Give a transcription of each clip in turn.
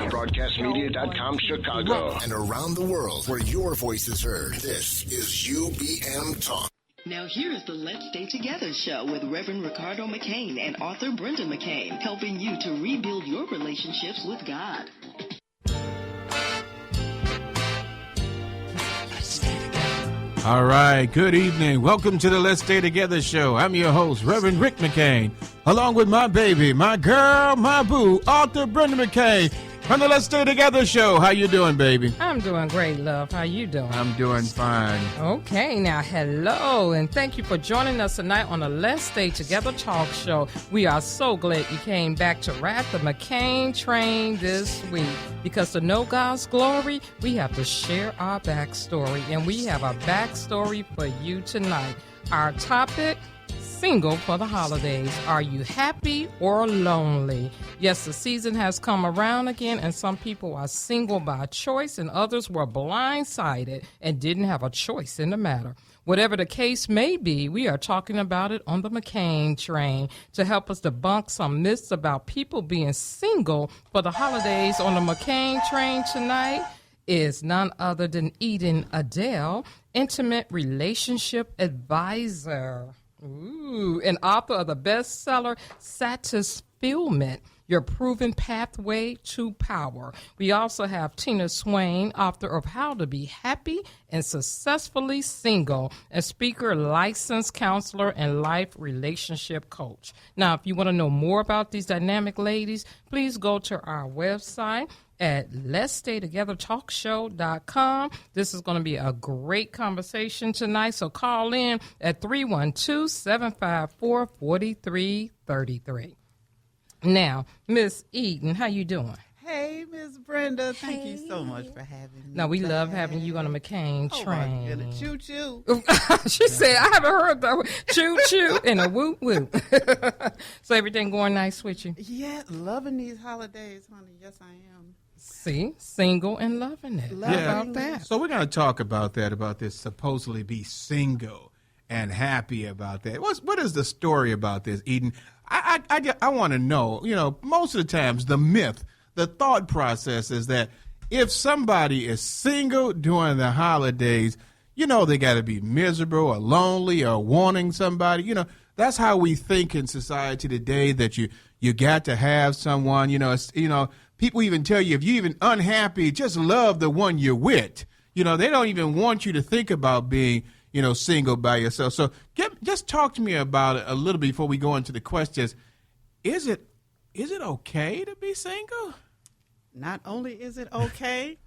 WBMBroadcastMedia.com, Chicago. And around the world where your voice is heard. This is UBM Talk. Now here is the Let's Stay Together show with Reverend Ricardo McCain and author Brenda McCain, helping you to rebuild your relationships with God. All right, good evening. Welcome to the Let's Stay Together show. I'm your host, Reverend Rick McCain, along with my baby, my girl, my boo, author Brenda McCain, from the Let's Stay Together show. How you doing, baby? I'm doing great, love. How you doing? I'm doing fine. Okay, now hello, and thank you for joining us tonight on the Let's Stay Together talk show. We are so glad you came back to ride the McCain train this week, because to know God's glory, we have to share our backstory, and we have a backstory for you tonight. Our topic: single for the holidays. Are you happy or lonely? Yes, the season has come around again, and some people are single by choice, and others were blindsided and didn't have a choice in the matter. Whatever the case may be, we are talking about it on the McCain train. To help us debunk some myths about people being single for the holidays on the McCain train tonight is none other than Adele, intimate relationship advisor. Ooh, and author of the bestseller Satisfillment, Your Proven Pathway to Power. We also have Tina Swain, author of How to Be Happy and Successfully Single, and speaker, licensed counselor, and life relationship coach. Now, if you want to know more about these dynamic ladies, please go to our website at letsstaytogethertalkshow.com. This is going to be a great conversation tonight, so call in at 312-754-4333. Now, Miss Eden, how you doing? Hey, Miss Brenda. Thank you so much for having me. Now, we love having you on the McCain train. Oh, my goodness. Choo-choo. She said, I haven't heard the choo-choo and a whoop-whoop. So everything going nice with you? Yeah, loving these holidays, honey. Yes, I am. See, single and loving it. How about that? So we're going to talk about that, about this supposedly be single and happy about that. What is the story about this, Eden? I want to know, most of the times the myth, the thought process is that if somebody is single during the holidays, they got to be miserable or lonely or wanting somebody. That's how we think in society today, that you got to have someone, people even tell you if you're even unhappy, just love the one you're with. They don't even want you to think about being, single by yourself. So just talk to me about it a little bit before we go into the questions. Is it okay to be single? Not only is it okay,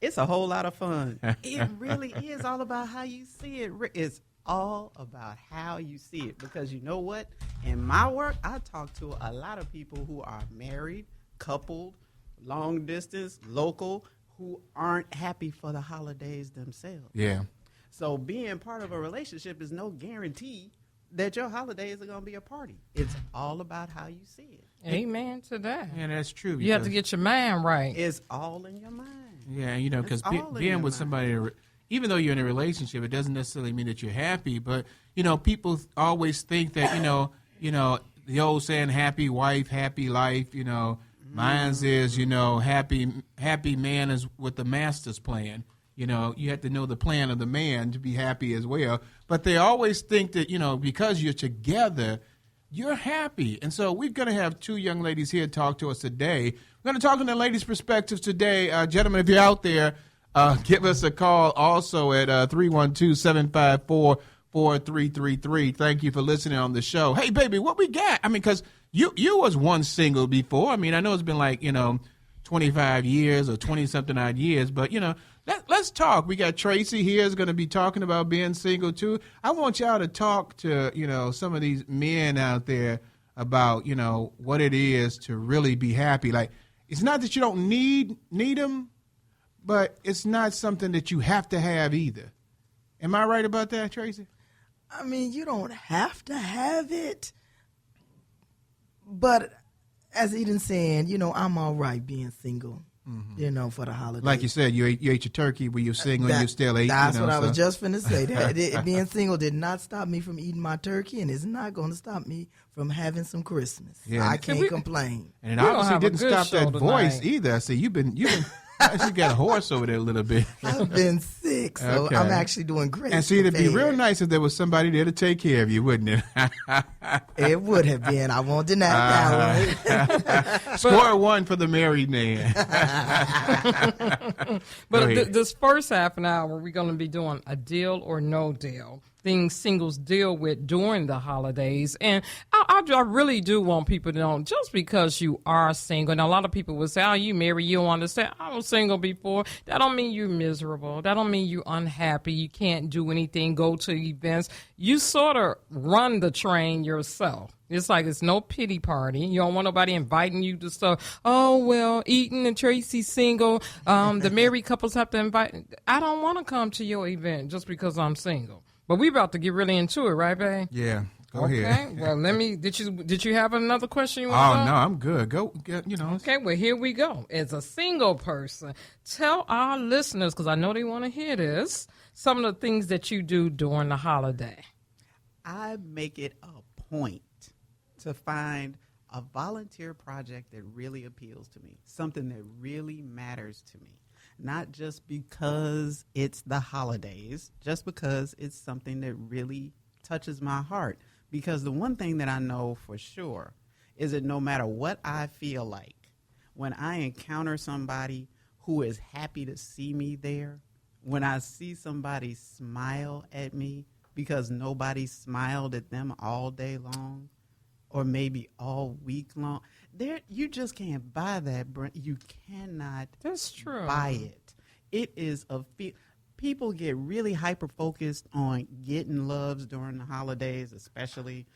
it's a whole lot of fun. It really is all about how you see it. It's all about how you see it, because you know what? In my work, I talk to a lot of people who are married, coupled, long distance, local, who aren't happy for the holidays themselves. Yeah. So being part of a relationship is no guarantee that your holidays are going to be a party. It's all about how you see it. Amen to that. Yeah, that's true. You have to get your mind right. It's all in your mind. Yeah, because being with somebody, even though you're in a relationship, it doesn't necessarily mean that you're happy. But, people always think that, the old saying, happy wife, happy life, mine's is, happy man is with the master's plan. You have to know the plan of the man to be happy as well. But they always think that, because you're together, you're happy. And so we're going to have two young ladies here talk to us today. We're going to talk on the ladies' perspectives today. Gentlemen, if you're out there, give us a call also at 312-754-4333. Thank you for listening on the show. Hey, baby, what we got? Because you was once single before. I know it's been like, 25 years or 20-something odd years, but, let's talk. We got Tracy here is going to be talking about being single, too. I want y'all to talk to, some of these men out there about, what it is to really be happy. Like, it's not that you don't need them, but it's not something that you have to have either. Am I right about that, Tracy? You don't have to have it, but as Eden said, I'm all right being single. for the holidays. Like you said, you ate your turkey when you were single and you still ate. That's what I was just finna say. Being single did not stop me from eating my turkey, and it's not going to stop me from having some Christmas. Yeah. I can't complain. And it obviously didn't stop that voice tonight. either. See, you've been actually got a horse over there a little bit. I've been sick, so Okay. I'm actually doing great. And see, it'd be real prepared. nice if there was somebody there to take care of you, wouldn't it? It would have been. I won't deny that one. Score one for the married man. But Go ahead. this first half an hour, we're going to be doing a deal or no deal. Things singles deal with during the holidays. And I really do want people to know, just because you are single, and a lot of people will say, oh, you married, you don't understand. I was single before. That don't mean you're miserable. That don't mean you're unhappy. You can't do anything, go to events. You sort of run the train yourself. It's like it's no pity party. You don't want nobody inviting you to stuff. Oh, well, Eaton and Tracy's single. The married couples have to invite. I don't want to come to your event just because I'm single. But we about to get really into it, right, babe? Yeah, go Okay. ahead. Well, did you have another question you want to Oh, no, I'm good. Go, Okay, well, here we go. As a single person, tell our listeners, because I know they want to hear this, some of the things that you do during the holiday. I make it a point to find a volunteer project that really appeals to me, something that really matters to me. Not just because it's the holidays, just because it's something that really touches my heart. Because the one thing that I know for sure is that no matter what I feel like, when I encounter somebody who is happy to see me there, when I see somebody smile at me because nobody smiled at them all day long, or maybe all week long. You just can't buy that, Brent. You cannot That's true. buy it. It is people get really hyper-focused on getting loves during the holidays, especially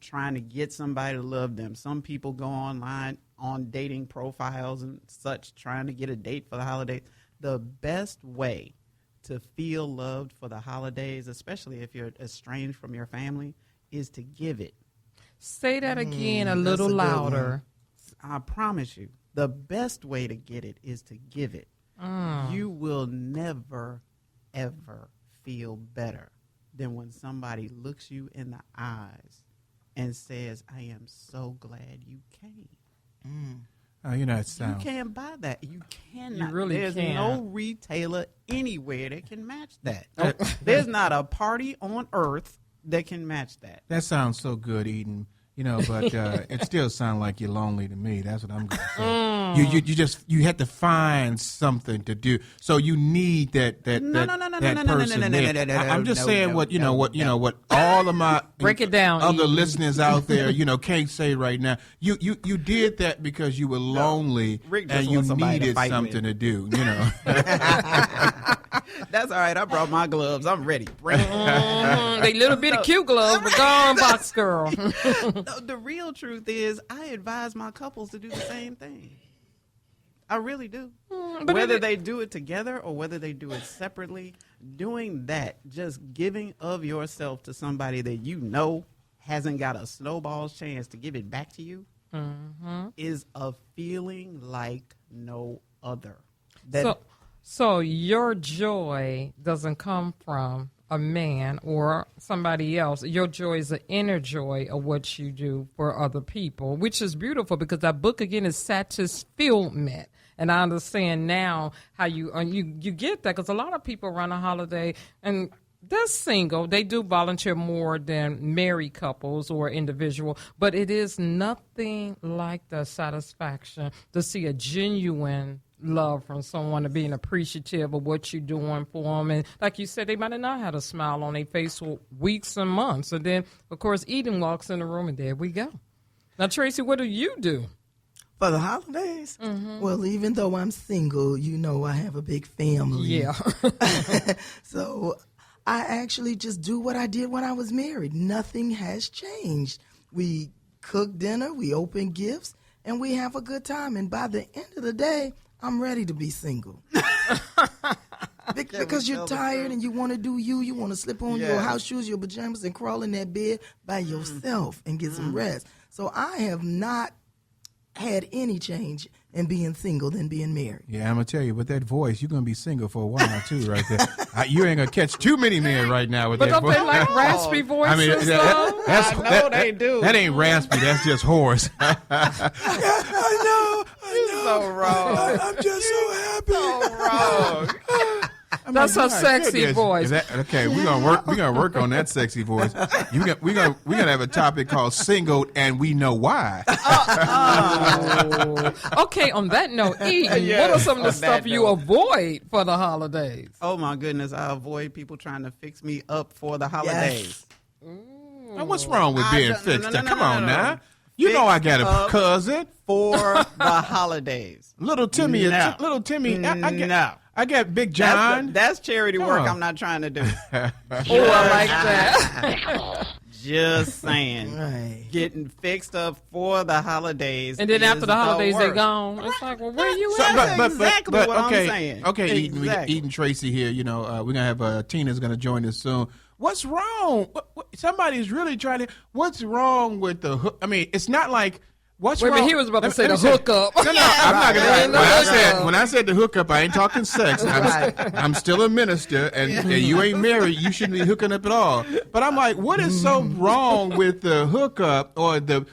trying to get somebody to love them. Some people go online on dating profiles and such, trying to get a date for the holidays. The best way to feel loved for the holidays, especially if you're estranged from your family, is to give it. Say that again a that's little a good louder. I promise you, the best way to get it is to give it. You will never, ever feel better than when somebody looks you in the eyes and says, I am so glad you came. Oh, you know, it sounds. You can't buy that. You cannot. You really There's can't. no retailer anywhere that can match that. There's not a party on earth that can match that. That sounds so good, Eden. But it still sounds like you're lonely to me. That's what I'm going to say. You had to find something to do. So you need that person there. I'm just saying what all of my Break it down, other Eden. listeners out there, can't say right now. You did that because you were lonely Rick just and you wants somebody to needed fight something with. to do. That's all right. I brought my gloves. I'm ready. They little bit of cute gloves, but go on, box girl. The real truth is I advise my couples to do the same thing. I really do. but Whether it- they do it together or whether they do it separately, doing that, just giving of yourself to somebody that you know hasn't got a snowball's chance to give it back to you is a feeling like no other. So your joy doesn't come from a man or somebody else. Your joy is the inner joy of what you do for other people, which is beautiful because that book, again, is Satisfillment. And I understand now how you get that, because a lot of people around the holiday, and they're single, they do volunteer more than married couples or individual, but it is nothing like the satisfaction to see a genuine love from someone, to being appreciative of what you're doing for them. And like you said, they might have not had a smile on their face for weeks and months. And then, of course, Eden walks in the room, and there we go. Now, Tracy, what do you do? For the holidays? Well, even though I'm single, I have a big family. Yeah. So I actually just do what I did when I was married. Nothing has changed. We cook dinner, we open gifts, and we have a good time. And by the end of the day, I'm ready to be single. Because you're tired and you want to do you want to slip on your house shoes, your pajamas, and crawl in that bed by yourself and get some rest. So I have not had any change in being single than being married. Yeah, I'm gonna tell you, with that voice, you're gonna be single for a while too, right there. You ain't gonna catch too many men right now with But that don't voice. they like raspy voices? I mean, they do. That ain't raspy. That's just hoarse. I know. So wrong. I'm just so happy. So wrong. That's her sexy goodness. voice. Okay, we're gonna work on that sexy voice. We're gonna have a topic called single, and we know why. Okay, on that note, Eden, what are some of the stuff you avoid for the holidays? Oh my goodness, I avoid people trying to fix me up for the holidays. Now, what's wrong with being fixed? no, Come no, on no. now. You know I got a up cousin. For the holidays. Little Timmy. No. Little Timmy. No. I got Big John. That's charity work on. I'm not trying to do. Oh, I like that. Just saying. Right. Getting fixed up for the holidays. And then after is the holidays, they worst. gone. It's like, well, where you So, at? Exactly what I'm okay, saying. Okay, Eden, Exactly. Eden Tracy here. You know, we're gonna have Tina's gonna join us soon. What's wrong? Somebody's really trying to. What's wrong with the hook? I mean, it's not like. What's Wait a wrong? minute, he was about to Let say me the hookup. No, I'm not Right. gonna. When I said the hookup, I ain't talking sex. I'm still a minister, and you ain't married. You shouldn't be hooking up at all. But I'm like, what is so wrong with the hookup or the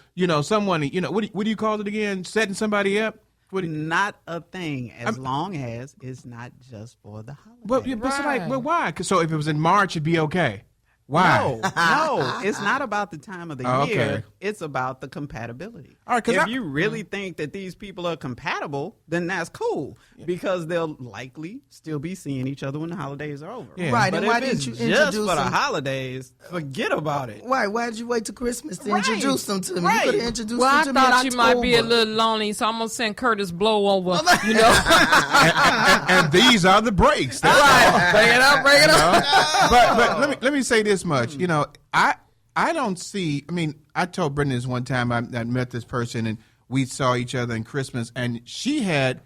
someone what do you call it again? Setting somebody up. Not a thing as long as it's not just for the holidays. But it's like, well, why? 'Cause so if it was in March, it'd be okay. Why? No, it's not about the time of the Oh, year. okay. It's about the compatibility. All right, 'cause if you really think that these people are compatible, then that's cool because they'll likely still be seeing each other when the holidays are over. Yeah. Right, But and why if didn't it's you just introduce for the them? holidays, forget about it. Why did you wait till Christmas to Right. introduce them to me? Right. You could have introduced Well, I them to me in thought you might be a October. little lonely, so I'm going to send Curtis Blow over, you know. and these are the breaks. That's Right. Bring it up, bring it up. But let me say this much. You know, I don't see. I mean, I told Brenda this one time. I met this person and we saw each other in Christmas, and she had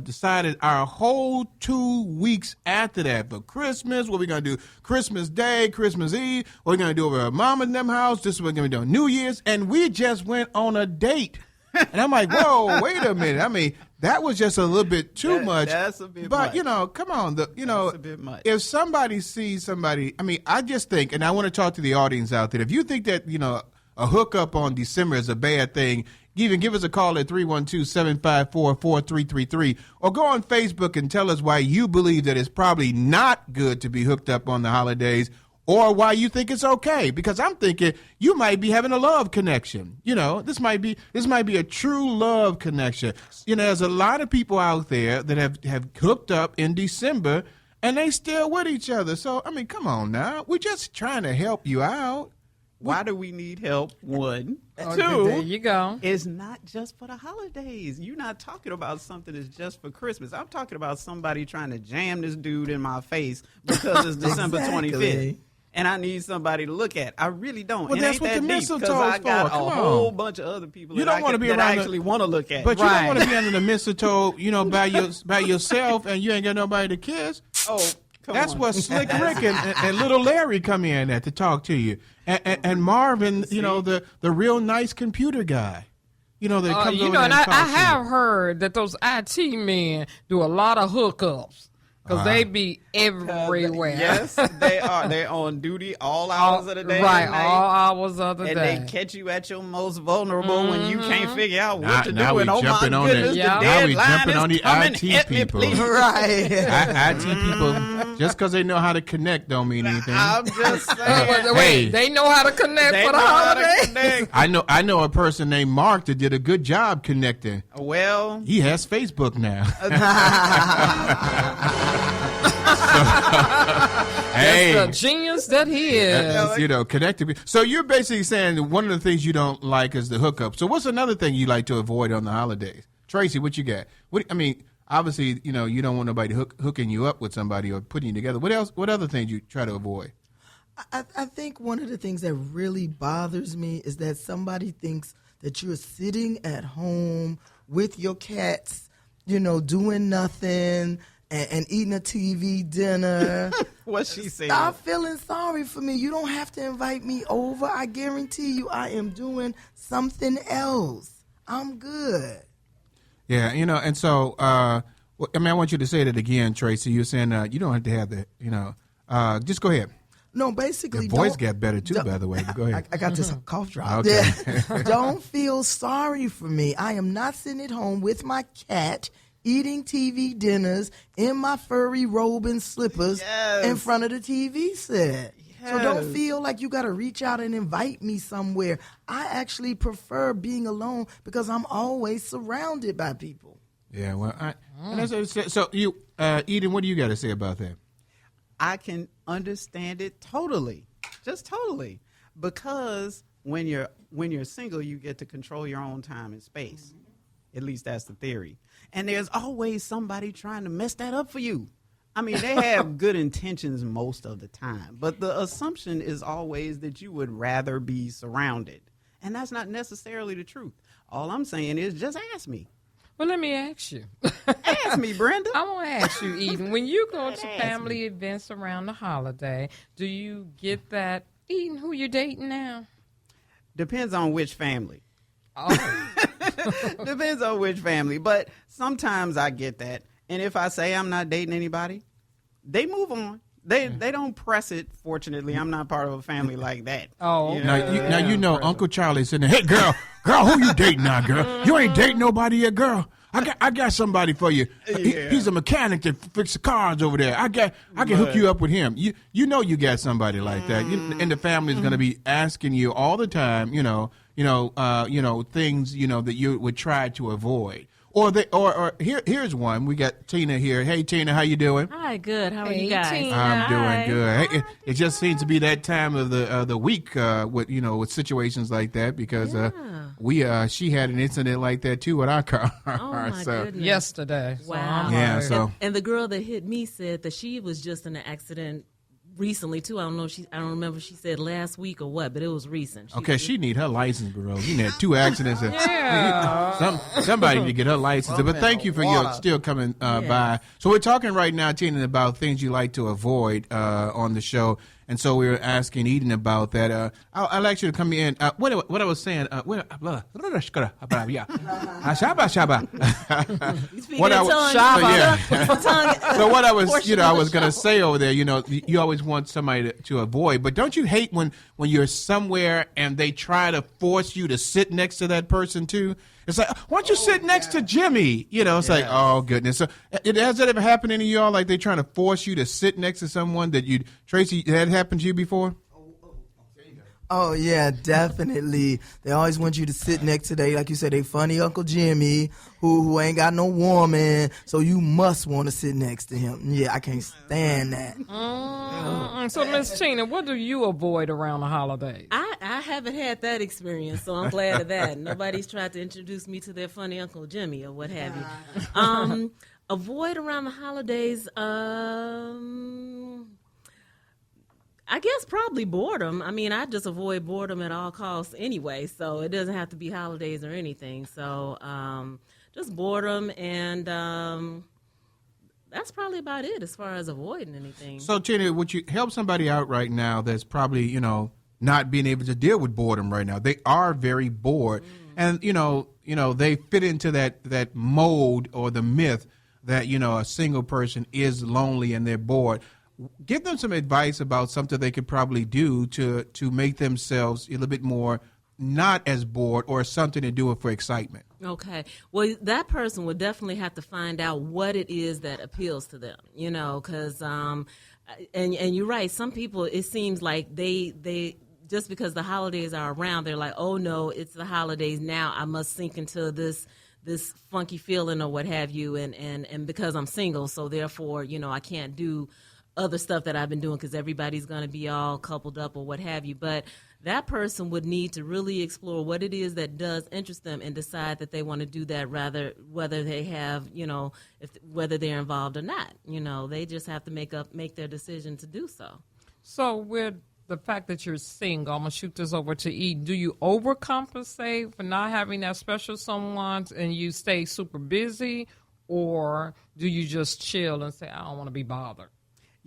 decided our whole 2 weeks after that for Christmas. What we gonna do? Christmas Day, Christmas Eve. What we gonna do over at Mom and them house? This is what we're gonna do on New Year's, and we just went on a date. And I'm like, whoa, wait a minute. I mean, that was just a little bit too much. That's a bit but much. come on, That's a bit much. if somebody sees somebody, I mean, I just think, and I want to talk to the audience out there. If you think that a hookup on December is a bad thing, even give us a call at 312-754-4333, or go on Facebook and tell us why you believe that it's probably not good to be hooked up on the holidays, or why you think it's okay. Because I'm thinking you might be having a love connection. This might be a true love connection. There's a lot of people out there that have hooked up in December and they still with each other. So, I mean, come on now. We're just trying to help you out. Why do we need help? One. There Two, you go. it's not just for the holidays. You're not talking about something that's just for Christmas. I'm talking about somebody trying to jam this dude in my face because it's December Exactly. 25th. And I need somebody to look at. I really don't. Well, It that's ain't what that the deep, mistletoe's 'cause I got for. a Come whole on. bunch of other people You that don't wanna be that I around the- actually want to look at. But you Right. don't want to be under the mistletoe, by yourself, and you ain't got nobody to kiss. oh, come That's on. what Slick Rick and Little Larry come in at to talk to you, and Marvin, the real nice computer guy, that comes over there And talks I to have you. heard that those IT men do a lot of hookups because they be everywhere. Yes, they are. They're on duty all hours of the day. Right, and night. all hours of the And day. they catch you at your most vulnerable when you can't figure out what to do. Now we And oh my jumping on goodness, the, Yeah. the now we deadline jumping is on the coming. IT Help me, people. please. Right. IT people, just because they know how to connect don't mean anything. I'm just saying. Wait, they know how to connect They for the know how to holidays? connect. I know a person named Mark that did a good job connecting. Well, He has Facebook now. Hey, The genius that he is. connecting. So you're basically saying that one of the things you don't like is the hookup. So what's another thing you like to avoid on the holidays? Tracy, what you got? Obviously, you don't want nobody hooking you up with somebody or putting you together. What else? What other things you try to avoid? I think one of the things that really bothers me is that somebody thinks that you're sitting at home with your cats, doing nothing and eating a TV dinner What she said. Stop feeling sorry for me. You don't have to invite me over. I guarantee you I am doing something else. I'm good. Yeah, and so, I want you to say that again, Tracy. You're saying you don't have to have that, just go ahead. No, basically, Your voice got better, too, by the way. But go ahead. I got this cough drop. Okay. Yeah. Don't feel sorry for me. I am not sitting at home with my cat, eating TV dinners in my furry robe and slippers in front of the TV set. So don't feel like you got to reach out and invite me somewhere. I actually prefer being alone because I'm always surrounded by people. Yeah, well, so you, Eden, what do you got to say about that? I can understand it totally, just totally, because when you're single, you get to control your own time and space. At least that's the theory. And there's always somebody trying to mess that up for you. I mean, they have good intentions most of the time, but the assumption is always that you would rather be surrounded. And that's not necessarily the truth. All I'm saying is just ask me. Well, let me ask you. Ask me, Brenda. I want to ask you, Eden, when you go to family events around the holiday, do you get that, Eden, who you dating now? Depends on which family. Oh. Depends on which family. But sometimes I get that. And if I say I'm not dating anybody, they move on. They don't press it. Fortunately, I'm not part of a family like that. Oh, okay. Now Uncle Charlie's sitting there. Hey, girl, who you dating now, girl? You ain't dating nobody yet, girl. I got somebody for you. He's a mechanic that fixes cars over there. I can hook you up with him. You know you got somebody like that. And the family's going to be asking you all the time. Things that you would try to avoid. Or here's one. We got Tina here. Hey, Tina, how you doing? Hi, good. How are you guys? Tina. I'm doing good. Hey, it just seems to be that time of the week with situations like that because she had an incident like that too with our car. Oh my goodness. Yesterday. Wow. So and the girl that hit me said that she was just in an accident recently too. I don't remember if she said last week or what, but it was recent. She need her license, bro. She had 2 accidents. Yeah. Somebody need to get her license. But thank you for your still coming by. So we're talking right now, Tina, about things you like to avoid on the show. And so we were asking Eden about that. I'd like you to come in. What I was saying. What I was going to say over there. You always want somebody to avoid, but don't you hate when you're somewhere and they try to force you to sit next to that person too? It's like, why don't you sit next to Jimmy? It's like, oh, goodness. So, has that ever happened to any of y'all? Like they trying to force you to sit next to someone that Tracy, had happened to you before? Oh, yeah, definitely. They always want you to sit next to like you said, they funny Uncle Jimmy who ain't got no woman, so you must want to sit next to him. Yeah, I can't stand that. So, Miss Tina, what do you avoid around the holidays? I haven't had that experience, so I'm glad of that. Nobody's tried to introduce me to their funny Uncle Jimmy or what have you. Avoid around the holidays, I guess probably boredom. I mean, I just avoid boredom at all costs anyway, so it doesn't have to be holidays or anything. So just boredom, and that's probably about it as far as avoiding anything. So, Tina, would you help somebody out right now that's probably, not being able to deal with boredom right now? They are very bored, and, they fit into that mold or the myth that, a single person is lonely and they're bored. Give them some advice about something they could probably do to make themselves a little bit more not as bored, or something to do it for excitement. Okay. Well, that person would definitely have to find out what it is that appeals to them, because, and you're right, some people, it seems like they just because the holidays are around, they're like, oh no, it's the holidays now, I must sink into this funky feeling or what have you, and because I'm single, so therefore, I can't do other stuff that I've been doing because everybody's going to be all coupled up or what have you. But that person would need to really explore what it is that does interest them and decide that they want to do that, rather whether they have, whether they're involved or not. They just have to make their decision to do so. So with the fact that you're single, I'm going to shoot this over to Eden. Do you overcompensate for not having that special someone and you stay super busy, or do you just chill and say, I don't want to be bothered?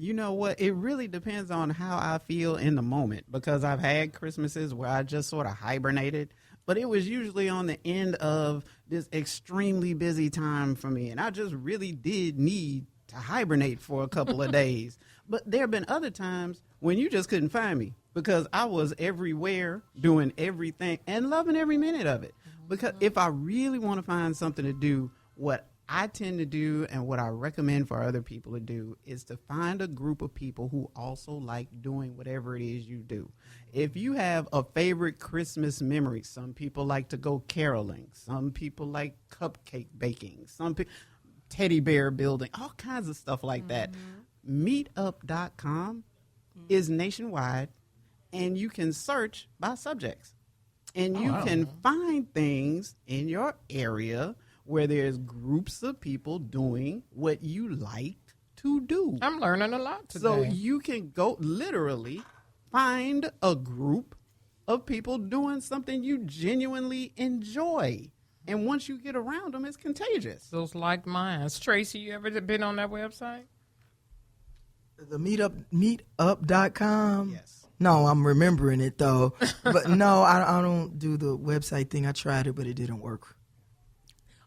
You know what? It really depends on how I feel in the moment, because I've had Christmases where I just sort of hibernated, but it was usually on the end of this extremely busy time for me, and I just really did need to hibernate for a couple of days. But there have been other times when you just couldn't find me because I was everywhere doing everything and loving every minute of it. Because if I really want to find something to do, what I tend to do and what I recommend for other people to do is to find a group of people who also like doing whatever it is you do. If you have a favorite Christmas memory, some people like to go caroling, some people like cupcake baking, some people teddy bear building, all kinds of stuff like that. Meetup.com is nationwide, and you can search by subjects. And you can find things in your area where there's groups of people doing what you like to do. I'm learning a lot today. So you can go literally find a group of people doing something you genuinely enjoy. And once you get around them, it's contagious. Those like minds. Tracy, you ever been on that website? The meetup.com. Yes. No, I'm remembering it though. But no, I don't do the website thing. I tried it, but it didn't work.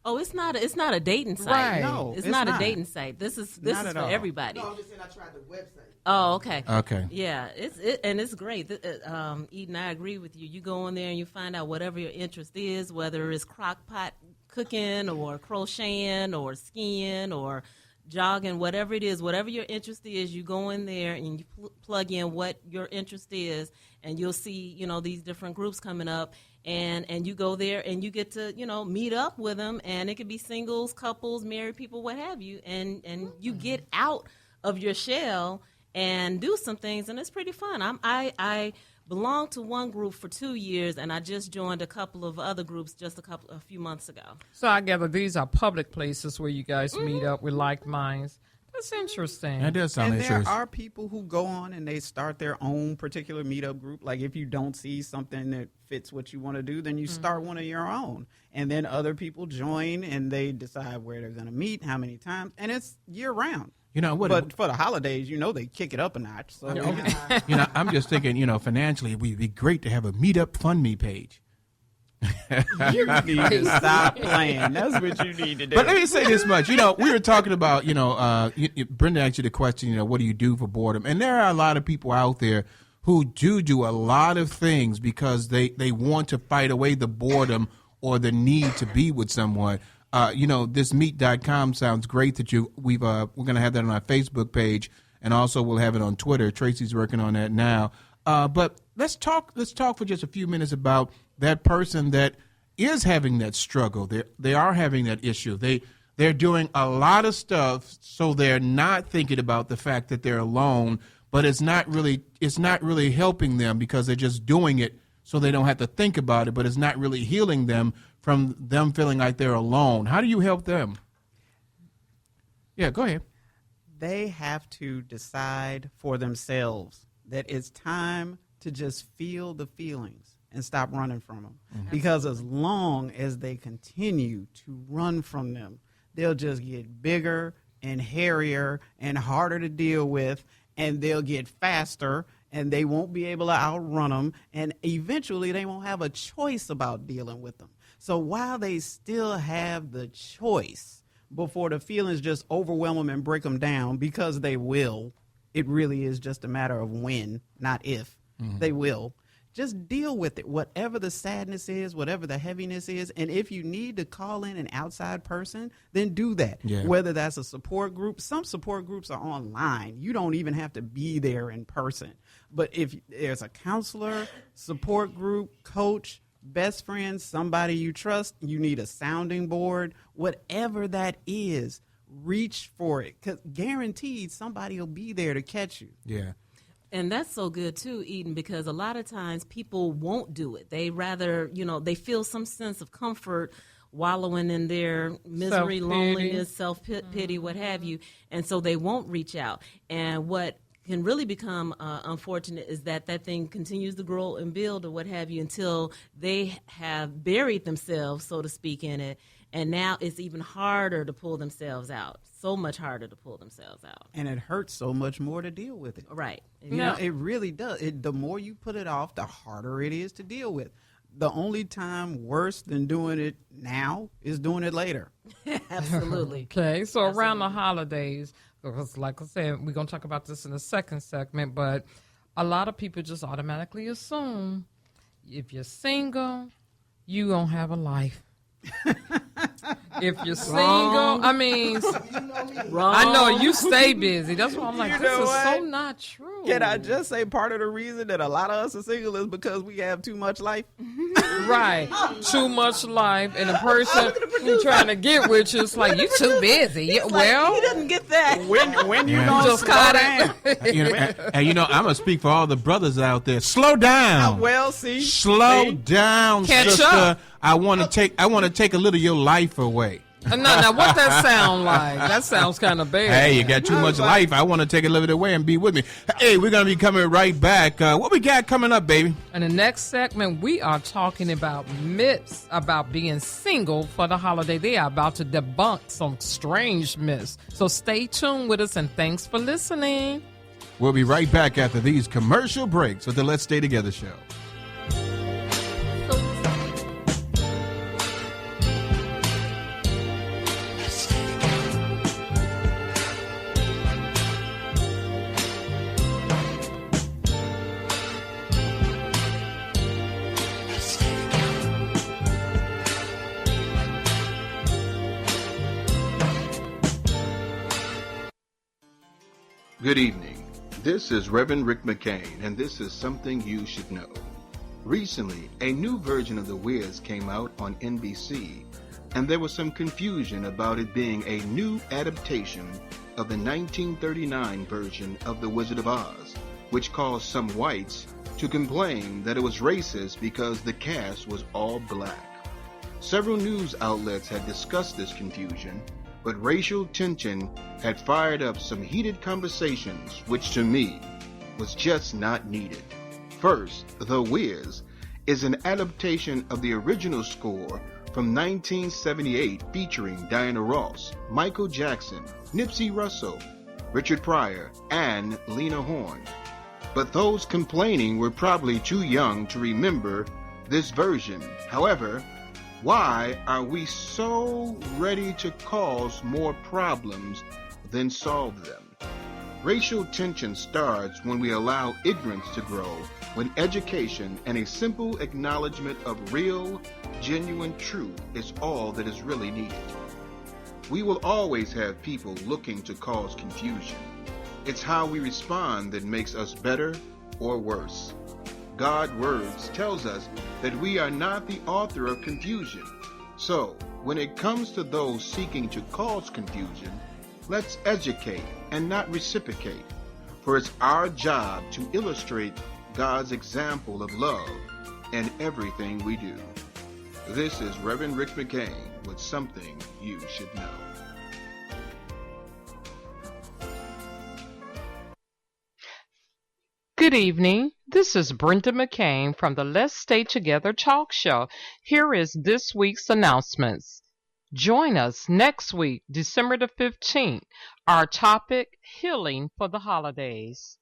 Oh, it's not a dating site. Right. No, it's not a dating site. This is Not for at all. everybody. No, I'm just saying I tried the website. Oh, okay. Okay. Yeah, it's great. Eden, I agree with you. You go in there and you find out whatever your interest is, whether it's crock pot cooking or crocheting or skiing or jogging, whatever it is, whatever your interest is, you go in there and you plug in what your interest is, and you'll see, these different groups coming up, and you go there and you get to, meet up with them, and it could be singles, couples, married people, what have you, and you get out of your shell and do some things, and it's pretty fun. I belonged to one group for 2 years, and I just joined a couple of other groups a few months ago. So I gather these are public places where you guys meet up with like minds. That's interesting. That does sound And interesting. there are people who go on and they start their own particular meetup group. Like if you don't see something that fits what you want to do, then you start one of your own. And then other people join and they decide where they're going to meet, how many times. And it's year round. But for the holidays, they kick it up a notch. So I'm just thinking, financially, it would be great to have a Meetup Fund Me page. you need to stop playing. That's what you need to do. But let me say this much. We were talking about, Brenda asked you the question, what do you do for boredom? And there are a lot of people out there who do a lot of things because they want to fight away the boredom or the need to be with someone. This meet.com sounds great that we're going to have that on our Facebook page, and also we'll have it on Twitter. Tracy's working on that now. But let's talk for just a few minutes about that person that is having that struggle. They are having that issue. They're doing a lot of stuff, so they're not thinking about the fact that they're alone, but it's not really helping them because they're just doing it so they don't have to think about it, but it's not really healing them from them feeling like they're alone. How do you help them? Yeah, go ahead. They have to decide for themselves that it's time to just feel the feelings and stop running from them. Mm-hmm. Because as long as they continue to run from them, they'll just get bigger and hairier and harder to deal with, and they'll get faster, and they won't be able to outrun them, and eventually they won't have a choice about dealing with them. So while they still have the choice before the feelings just overwhelm them and break them down, because they will, it really is just a matter of when, not if. Mm-hmm. They will. Just deal with it, whatever the sadness is, whatever the heaviness is. And if you need to call in an outside person, then do that. Yeah. Whether that's a support group. Some support groups are online. You don't even have to be there in person. But if there's a counselor, support group, coach, best friend, somebody you trust, you need a sounding board, whatever that is, reach for it. Because guaranteed somebody will be there to catch you. Yeah. And that's so good, too, Eden, because a lot of times people won't do it. They rather, they feel some sense of comfort wallowing in their misery, loneliness, self-pity, what have you. And so they won't reach out. And what can really become unfortunate is that thing continues to grow and build or what have you until they have buried themselves, so to speak, in it. and now it's even harder to pull themselves out. So much harder to pull themselves out. And it hurts so much more to deal with it. Right. You know, it really does. The more you put it off, the harder it is to deal with. The only time worse than doing it now is doing it later. Absolutely. Okay, so around the holidays, because like I said, we're going to talk about this in the second segment, but a lot of people just automatically assume if you're single, you don't have a life. If you're single, I mean, Wrong. I know you stay busy. That's why I'm like, You this know is so what? not true. Can I just say part of the reason that a lot of us are single is because we have too much life? Right. Too much life, and the person who's trying to get with you is like, you too busy. Yeah, well, He doesn't get that. When you Yeah. gonna just slow caught down? it. And I'm gonna speak for all the brothers out there. Slow down. Well, see, Slow down, Catch sister. up. I want to take a little of your life away. Now, what that sound like? That sounds kind of bad. Hey, you got too much life. I want to take a little bit away and be with me. Hey, we're gonna be coming right back. What we got coming up, baby? In the next segment, we are talking about myths about being single for the holiday. They are about to debunk some strange myths. So stay tuned with us, and thanks for listening. We'll be right back after these commercial breaks with the Let's Stay Together show. Good evening. This is Reverend Rick McCain, and this is something you should know. Recently, a new version of The Wiz came out on NBC, and there was some confusion about it being a new adaptation of the 1939 version of The Wizard of Oz, which caused some whites to complain that it was racist because the cast was all black. Several news outlets had discussed this confusion, but racial tension had fired up some heated conversations, which to me was just not needed. First, The Wiz is an adaptation of the original score from 1978 featuring Diana Ross, Michael Jackson, Nipsey Russell, Richard Pryor, and Lena Horne. But those complaining were probably too young to remember this version. However, why are we so ready to cause more problems than solve them? Racial tension starts when we allow ignorance to grow, when education and a simple acknowledgement of real, genuine truth is all that is really needed. We will always have people looking to cause confusion. It's how we respond that makes us better or worse. God's words tells us that we are not the author of confusion. So, when it comes to those seeking to cause confusion, let's educate and not reciprocate. For it's our job to illustrate God's example of love in everything we do. This is Reverend Rick McCain with Something You Should Know. Good evening. This is Brenda McCain from the Let's Stay Together talk show. Here is this week's announcements. Join us next week, December the 15th. Our topic, Healing for the Holidays.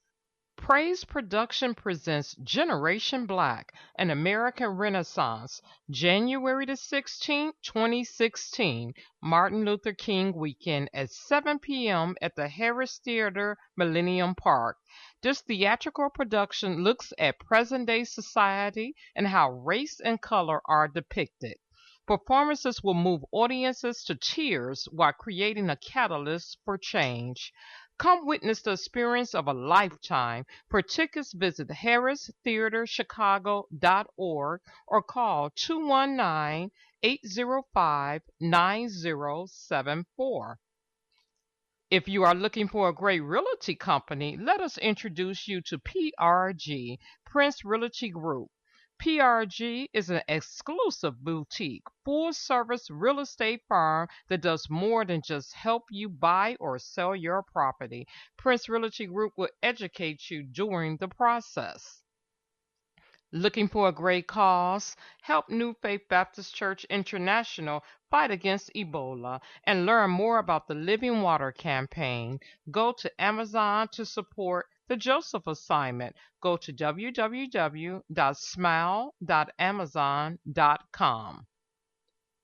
Praise Production presents Generation Black, an American Renaissance, January the 16th, 2016, Martin Luther King weekend at 7 p.m. at the Harris Theater, Millennium Park. This theatrical production looks at present-day society and how race and color are depicted. Performances will move audiences to tears while creating a catalyst for change. Come witness the experience of a lifetime. For tickets, visit harristheaterchicago.org or call 219-805-9074. If you are looking for a great realty company, let us introduce you to PRG, Prince Realty Group. PRG is an exclusive boutique, full-service real estate firm that does more than just help you buy or sell your property. Prince Realty Group will educate you during the process. Looking for a great cause? Help New Faith Baptist Church International fight against Ebola and learn more about the Living Water campaign. Go to Amazon to support the Joseph Assignment. Go to www.smile.amazon.com.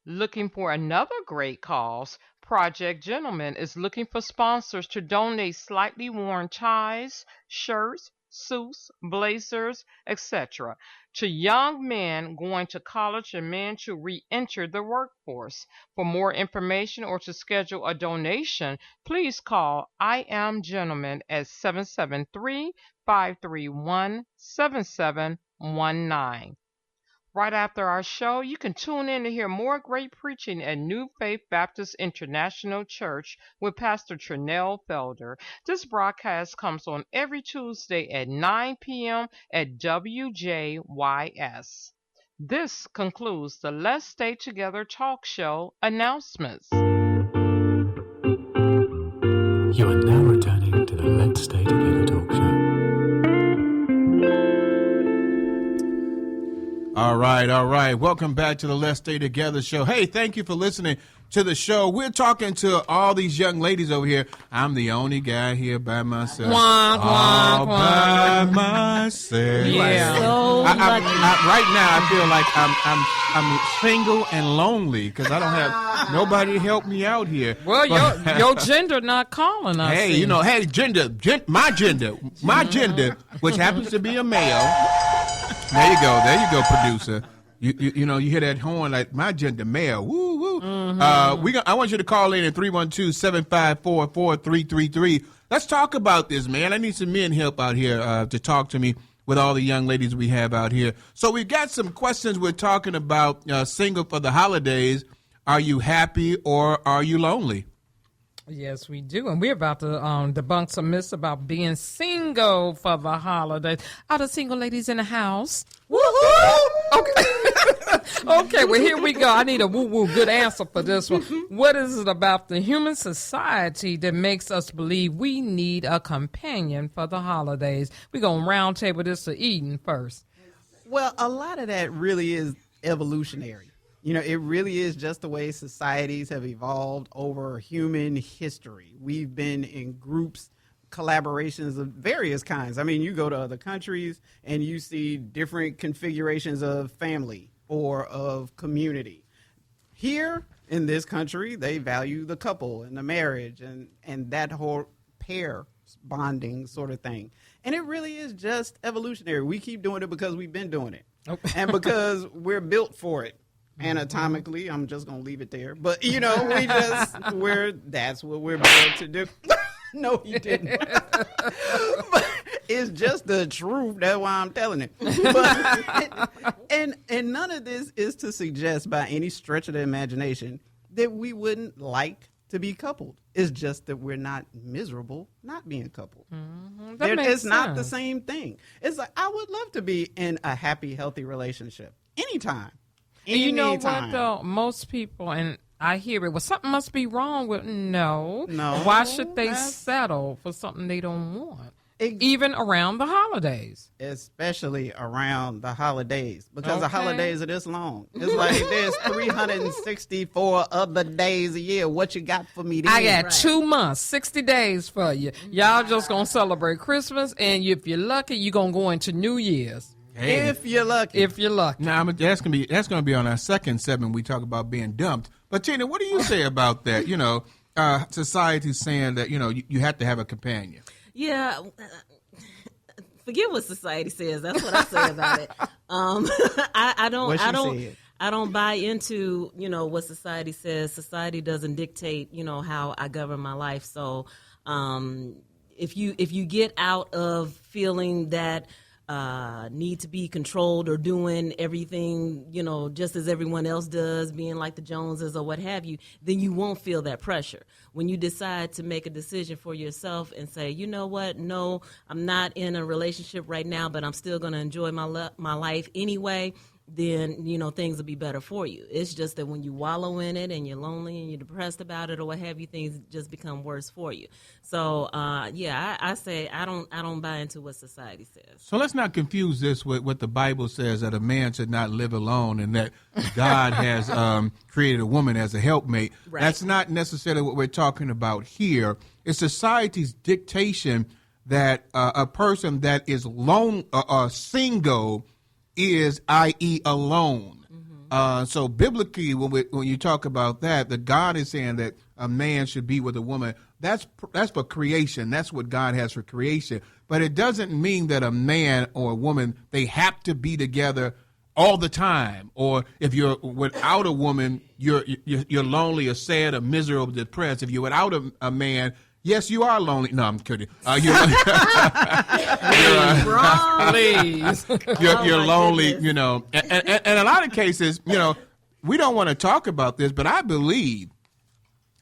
Looking for another great cause? Project Gentleman is looking for sponsors to donate slightly worn ties, shirts, suits, blazers, etc. to young men going to college and men to re-enter the workforce. For more information or to schedule a donation, please call I Am Gentleman at 773-531-7719. Right after our show, you can tune in to hear more great preaching at New Faith Baptist International Church with Pastor Trinell Felder. This broadcast comes on every Tuesday at 9 p.m. at WJYS. This concludes the Let's Stay Together talk show announcements. You are now returning to the Let's Stay Together talk show. All right. Welcome back to the Let's Stay Together show. Hey, thank you for listening to the show. We're talking to all these young ladies over here. I'm the only guy here by myself. All by myself. Yeah. So lucky. Right now, I feel like I'm single and lonely because I don't have nobody to help me out here. Well, your gender not calling us. Hey, my gender, which happens to be a male. There you go, producer. You know, you hear that horn like my gender male. Woo woo. Mm-hmm. I want you to call in at 312-754-4333. Let's talk about this, man. I need some men help out here to talk to me with all the young ladies we have out here. So we've got some questions. We're talking about single for the holidays. Are you happy or are you lonely? Yes, we do. And we're about to debunk some myths about being single for the holidays. Are the single ladies in the house? Woo-hoo! Okay. Okay, well, here we go. I need a woo-woo good answer for this one. What is it about the human society that makes us believe we need a companion for the holidays? We're going to round table this to Eden first. Well, a lot of that really is evolutionary. You know, it really is just the way societies have evolved over human history. We've been in groups, collaborations of various kinds. I mean, you go to other countries and you see different configurations of family or of community. Here in this country, they value the couple and the marriage and that whole pair bonding sort of thing. And it really is just evolutionary. We keep doing it because we've been doing it. And because we're built for it. Anatomically, I'm just going to leave it there. But, you know, that's what we're built to do. No, you didn't. But it's just the truth. That's why I'm telling it. But, and none of this is to suggest by any stretch of the imagination that we wouldn't like to be coupled. It's just that we're not miserable not being coupled. Mm-hmm. It's not the same thing. It's like I would love to be in a happy, healthy relationship anytime. You know what, though? Most people, and I hear it, well, something must be wrong with, no. Why should they settle for something they don't want? Even around the holidays. Especially around the holidays. Because the holidays are this long. It's like there's 364 other days a year. What you got for me then? I got 2 months, 60 days for you. Y'all just going to celebrate Christmas, and if you're lucky, you're going to go into New Year's. Hey. If you're lucky. Now that's gonna be on our second segment. We talk about being dumped. But Tina, what do you say about that? You know, society's saying that you have to have a companion. Yeah, forget what society says. That's what I say about it. I don't buy into what society says. Society doesn't dictate how I govern my life. So if you get out of feeling that need to be controlled or doing everything, just as everyone else does, being like the Joneses or what have you, then you won't feel that pressure. When you decide to make a decision for yourself and say, you know what, no, I'm not in a relationship right now, but I'm still going to enjoy my life anyway, then things will be better for you. It's just that when you wallow in it and you're lonely and you're depressed about it or what have you, things just become worse for you. So I say I don't buy into what society says. So let's not confuse this with what the Bible says, that a man should not live alone and that God has created a woman as a helpmate. Right. That's not necessarily what we're talking about here. It's society's dictation that a person that is single is, i.e., alone. So biblically, when you talk about that God is saying that a man should be with a woman. That's for creation. That's what God has for creation. But it doesn't mean that a man or a woman, they have to be together all the time. Or if you're without a woman, you're lonely or sad or miserable, depressed. If you're without a man, yes, you are lonely. No, I'm kidding. You're lonely, And a lot of cases, we don't want to talk about this, but I believe,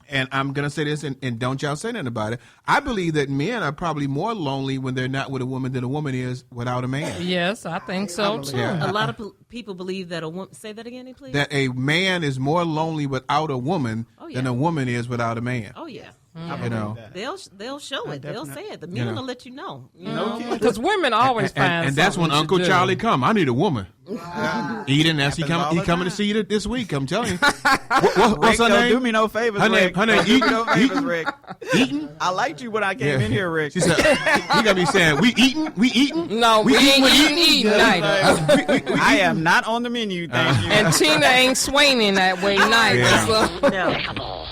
and I'm going to say this, and don't y'all say nothing about it, I believe that men are probably more lonely when they're not with a woman than a woman is without a man. Yes, I think so, too. Yeah. A lot of people believe that a woman... Say that again, please. That a man is more lonely without a woman than a woman is without a man. Oh, yeah. They'll show it. They'll say it. The men will let you know. Because women always find and that's when Uncle Charlie come. I need a woman. Eden, he coming to see you this week. I'm telling you. What's her name? Do me no favors, Rick. Her name Eden. No favors, Rick. Eden. I liked you when I came in here, Rick. She said, "You gotta be saying we eating. No, we ain't eating neither. I am not on the menu. Thank you. And Tina ain't swinging that way neither. Yeah. So.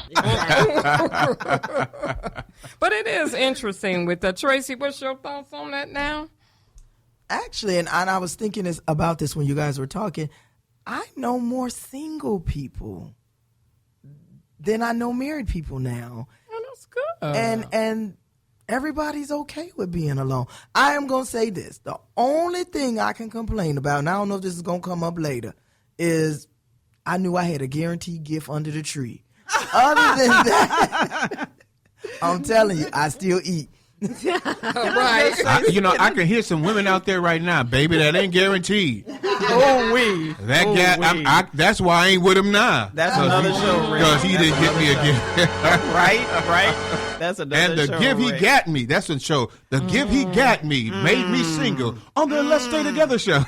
But it is interesting with that. Tracy, what's your thoughts on that now? Actually, and I was thinking about this when you guys were talking, I know more single people than I know married people now. Oh, that's good. And everybody's okay with being alone. I am going to say this. The only thing I can complain about, and I don't know if this is going to come up later, is I knew I had a guaranteed gift under the tree. Other than that, I'm telling you, I still eat. Right. I can hear some women out there right now, baby, that ain't guaranteed. That's why I ain't with him now. That's another show, Rick. Because he didn't get me a gift. Right. That's another show. And the gift he got me, that's a show. The gift he got me made me single on the Let's Stay Together show.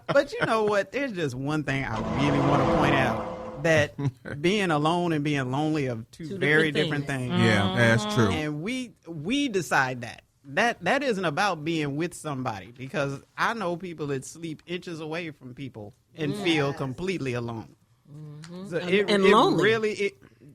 But you know what? There's just one thing I really want to point out. That being alone and being lonely are two very different things. Yeah, that's true. And we decide that isn't about being with somebody, because I know people that sleep inches away from people and feel completely alone. So and lonely.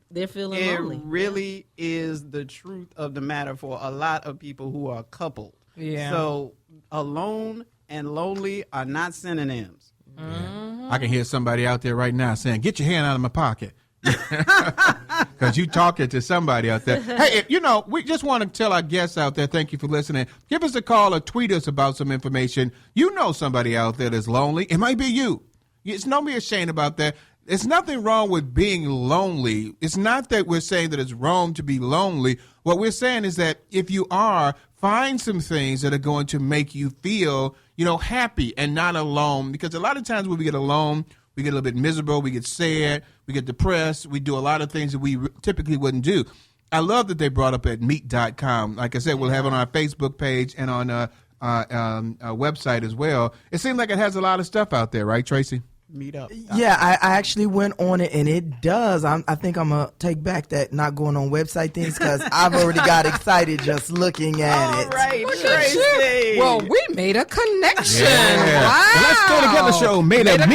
They're feeling lonely. It really is the truth of the matter for a lot of people who are coupled. Yeah. So alone and lonely are not synonyms. I can hear somebody out there right now saying, "Get your hand out of my pocket," because you talking to somebody out there. Hey, we just want to tell our guests out there, thank you for listening. Give us a call or tweet us about some information. You know somebody out there that's lonely. It might be you. Don't be ashamed about that. There's nothing wrong with being lonely. It's not that we're saying that it's wrong to be lonely. What we're saying is that if you are, find some things that are going to make you feel, happy and not alone. Because a lot of times when we get alone, we get a little bit miserable, we get sad, we get depressed, we do a lot of things that we typically wouldn't do. I love that they brought up at meet.com. Like I said, we'll have it on our Facebook page and on our website as well. It seems like it has a lot of stuff out there, right, Tracy? Meet up. Yeah, I actually went on it, and it does. I think I'm going to take back that not going on website things, because I've already got excited just looking at it. All right, Tracy. Well, we made a connection. Yeah. Wow. The Let's Stay Together show made a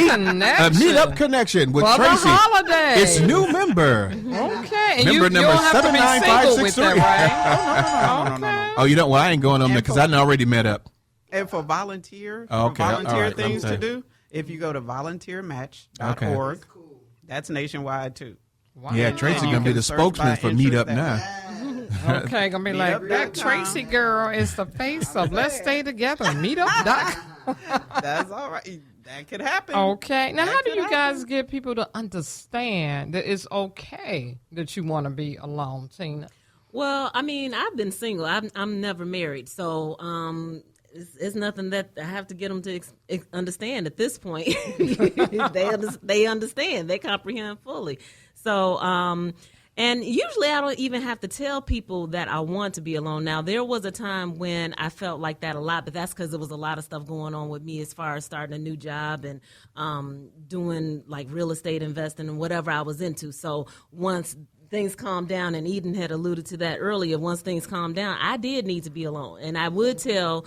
meet-up connection with for Tracy. The holiday. It's new member. Okay. And Member you number don't have to be single with 79563. that, right? No. Oh, well, I ain't going on there because I already met up. And for volunteer All right, things okay. to do, if you go to volunteermatch.org, that's nationwide too. Wow. Yeah, Tracy going to be the spokesman for Meetup now. Okay, going to be like, that Tracy girl is the face of Let's Stay Together, meetup.com. That's all right. That could happen. Okay. Now, how do you guys get people to understand that it's okay that you want to be alone, Tina? Well, I mean, I've been single. I'm never married. So it's nothing that I have to get them to understand at this point. They understand. They comprehend fully. So, and usually I don't even have to tell people that I want to be alone. Now, there was a time when I felt like that a lot, but that's because there was a lot of stuff going on with me as far as starting a new job and doing like real estate investing and whatever I was into. So once things calmed down, and Eden had alluded to that earlier, once things calmed down, I did need to be alone. And I would tell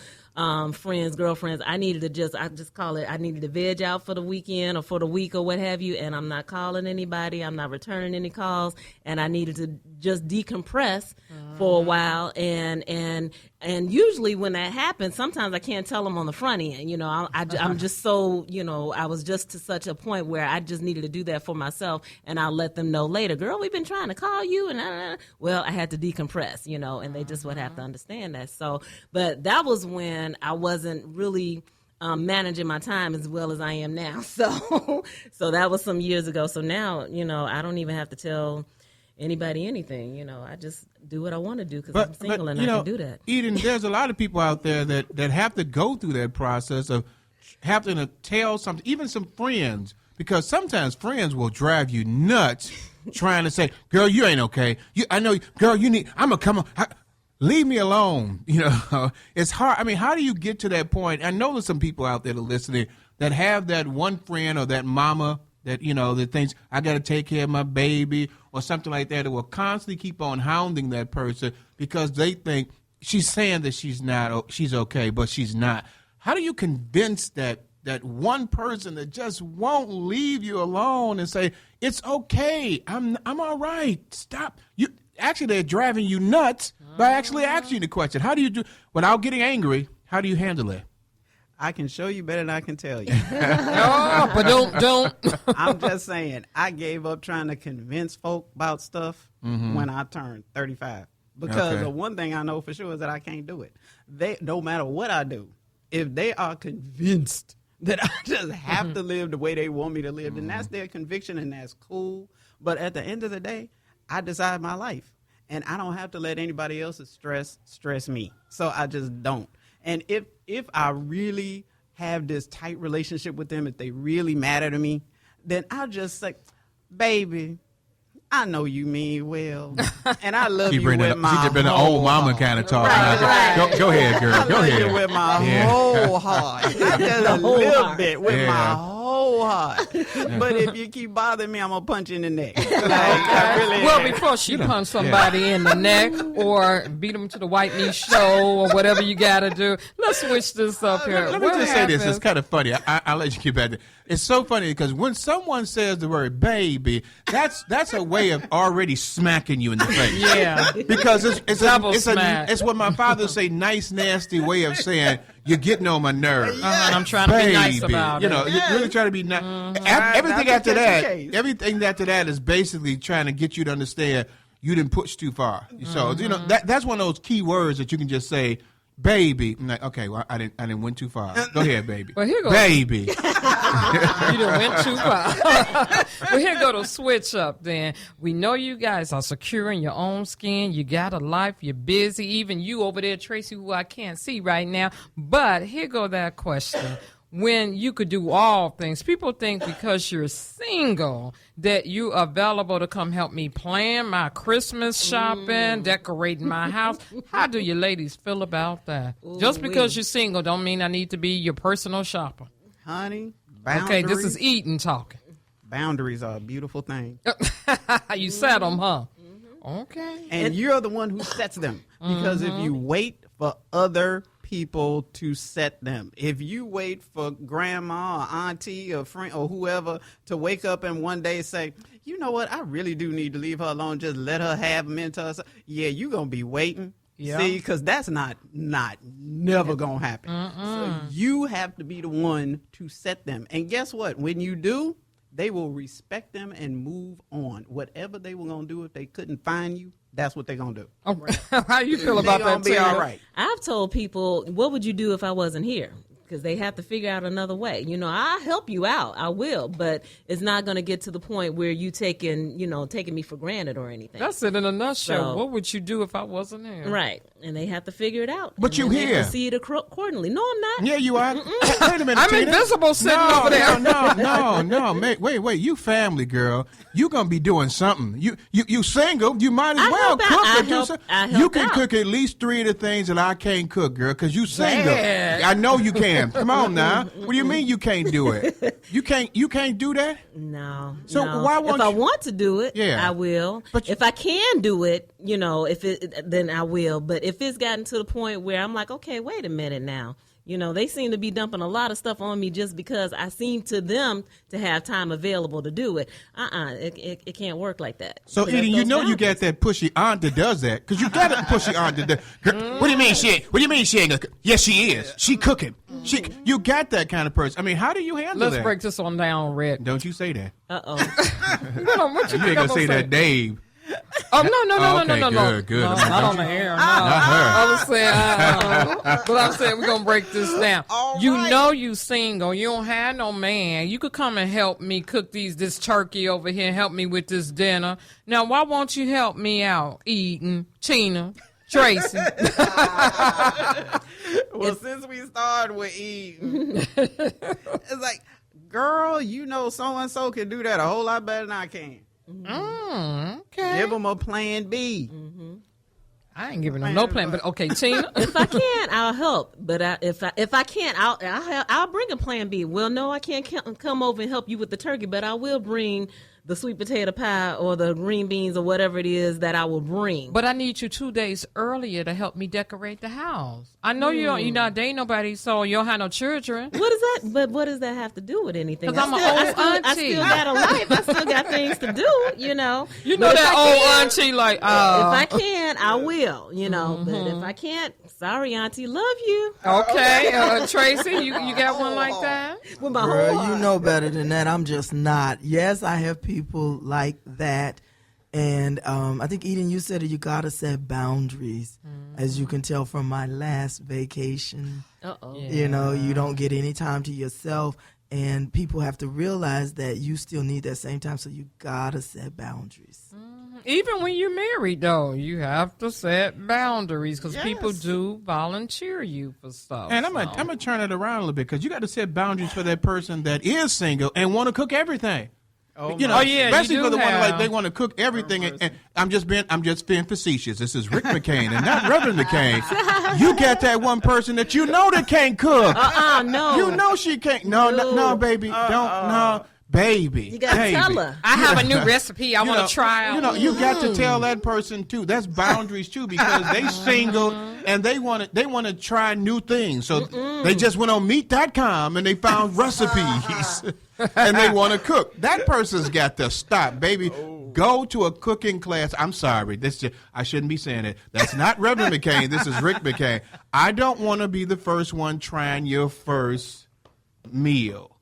friends, girlfriends, I just call it, I needed to veg out for the weekend or for the week or what have you, and I'm not calling anybody, I'm not returning any calls, and I needed to just decompress for a while. And usually when that happens, sometimes I can't tell them on the front end. You know, I'm just so, you know, I was just to such a point where I just needed to do that for myself, and I'll let them know later, girl, we've been trying to call you, and well, I had to decompress, you know, and they just would have to understand that. So, but that was when I wasn't really managing my time as well as I am now. So that was some years ago. So now, you know, I don't even have to tell anybody anything. You know, I just do what I want to do because I'm single and I can do that. Eden, there's a lot of people out there that have to go through that process of having to tell something, even some friends, because sometimes friends will drive you nuts trying to say, girl, you ain't okay. I know, girl, I'm going to come on. Leave me alone. You know, it's hard. I mean, how do you get to that point? I know there's some people out there that are listening that have that one friend or that mama that, you know, that thinks I got to take care of my baby or something like that will constantly keep on hounding that person because they think she's saying that she's okay, but she's not. How do you convince that one person that just won't leave you alone and say, it's okay, I'm all right, stop. Actually, they're driving you nuts by actually asking you the question. How do you do, without getting angry, how do you handle it? I can show you better than I can tell you. Oh, but don't. I'm just saying, I gave up trying to convince folk about stuff when I turned 35. Because the one thing I know for sure is that I can't do it. No matter what I do, if they are convinced that I just have to live the way they want me to live, then that's their conviction and that's cool. But at the end of the day, I decide my life, and I don't have to let anybody else's stress me. So I just don't. And if I really have this tight relationship with them, if they really matter to me, then I'll just say, baby, I know you mean well, and I love you with my whole heart. She just been an old mama kind of talking. Right. Go ahead, girl. I love you with my whole heart. Not just a little bit, with my whole heart. But if you keep bothering me, I'm going to punch you in the neck. Before she punch somebody in the neck or beat them to the white meat show or whatever you got to do, let's switch this up here. Let me just say this. It's kind of funny. I'll let you get back to it. It's so funny because when someone says the word baby, that's a way of already smacking you in the face. Yeah. Because it's what my father say, nice, nasty way of saying you're getting on my nerves. I'm trying to be nice about it. You know, you're really trying to be nice. Everything after that is basically trying to get you to understand you didn't push too far. So, you know, that's one of those key words that you can just say, baby. I'm like, okay, well, I didn't went too far. Go ahead, baby. Well, here goes. Baby. You done went too far. Well, here go to switch up then. We know you guys are secure in your own skin. You got a life. You're busy. Even you over there, Tracy, who I can't see right now. But here go that question. When you could do all things, people think because you're single that you're available to come help me plan my Christmas shopping, decorating my house. How do you ladies feel about that? Just because you're single don't mean I need to be your personal shopper. Honey, boundaries. Okay, this is Eden talking. Boundaries are a beautiful thing. You set them, huh? Okay. And you're the one who sets them. Because if you wait for other people to set them, if you wait for grandma or auntie or friend or whoever to wake up and one day say, you know what, I really do need to leave her alone, just let her have them into herself. Yeah, you're going to be waiting. Yeah. See, because that's not never going to happen. So you have to be the one to set them. And guess what? When you do, they will respect them and move on. Whatever they were going to do if they couldn't find you, that's what they're going to do. Oh, how you feel about that, Be all right. I've told people, what would you do if I wasn't here? because they have to figure out another way. I'll help you out. I will, but it's not going to get to the point where you taking me for granted or anything. That's it in a nutshell. So- what would you do if I wasn't here? Right, and they have to figure it out. But and you then they here. proceed accordingly. No, I'm not. Yeah, you are. Wait a minute, I'm Tina. invisible sitting over there. No. Wait. You family girl. You gonna be doing something. You single. You might as I well help out. cook. I or do help- something. I You help can out. cook at least 3 of the things that I can't cook, girl, because you single. Bad. I know you can. Come on now. What do you mean you can't do it? You can't do that? No. So no. why won't if I you- want to do it, Yeah. I will. But if I can do it, then I will. But if it's gotten to the point where I'm like, okay, wait a minute now. They seem to be dumping a lot of stuff on me just because I seem to them to have time available to do it. It can't work like that. So, that's Edie, you those know you boundaries. got that pushy aunt that does that, because you got a pushy aunt that does. Girl, what do you mean she ain't? What do you mean she ain't? Yes, she is. She cooking. You got that kind of person. I mean, how do you handle Let's that? break this one down, Red. Don't you say that. Uh-oh. What you You think ain't I'm gonna say that, Dave. Oh, no. Okay, No, good. No, not on the air. No. Not her. I was saying, but I'm saying we're going to break this down. You know you single. You don't have no man. You could come and help me cook this turkey over here and help me with this dinner. Now, why won't you help me out, Eden, Tina, Tracy? Well, since we started with eating, it's like, girl, so-and-so can do that a whole lot better than I can. Okay. Give them a plan B. I ain't giving them no plan, but okay, Tina. If I can, I'll help. But if I can't, I'll bring a plan B. Well, no, I can't come over and help you with the turkey, but I will bring the sweet potato pie or the green beans or whatever it is that I will bring. But I need you 2 days earlier to help me decorate the house. I know you're not dating nobody, so you don't have no children. What is that? But what does that have to do with anything? 'Cause I'm an I old I auntie. still got a life. I still got things to do. You know But if that I old can- auntie like, If I can, I will. But if I can't, sorry, auntie, love you. okay, Tracy, you got one like that? With my whole Girl, heart. you know better than that. I'm just not. Yes, I have people like that. And I think, Eden, you said it, you got to set boundaries. As you can tell from my last vacation, Uh-oh. you don't get any time to yourself. And people have to realize that you still need that same time. So you got to set boundaries. Even when you're married, though, you have to set boundaries because people Yes. do volunteer you for stuff. And I'm gonna turn it around a little bit, because you got to set boundaries for that person that is single and want to cook everything. Oh, Oh, yeah, you especially do for the one have- like they want to cook everything. And I'm just being facetious. This is Rick McCain and not Reverend McCain. You got that one person that that can't cook. No. You know she can't. No, baby, don't. No, baby. You got to baby. tell her. I have a new recipe I want to try out. You got to tell that person too. That's boundaries too, because they single and they want to try new things. So they just went on meat.com and they found recipes and they want to cook. That person's got to stop, baby. Go to a cooking class. I'm sorry. I shouldn't be saying it. That's not Reverend McCain. This is Rick McCain. I don't want to be the first one trying your first meal.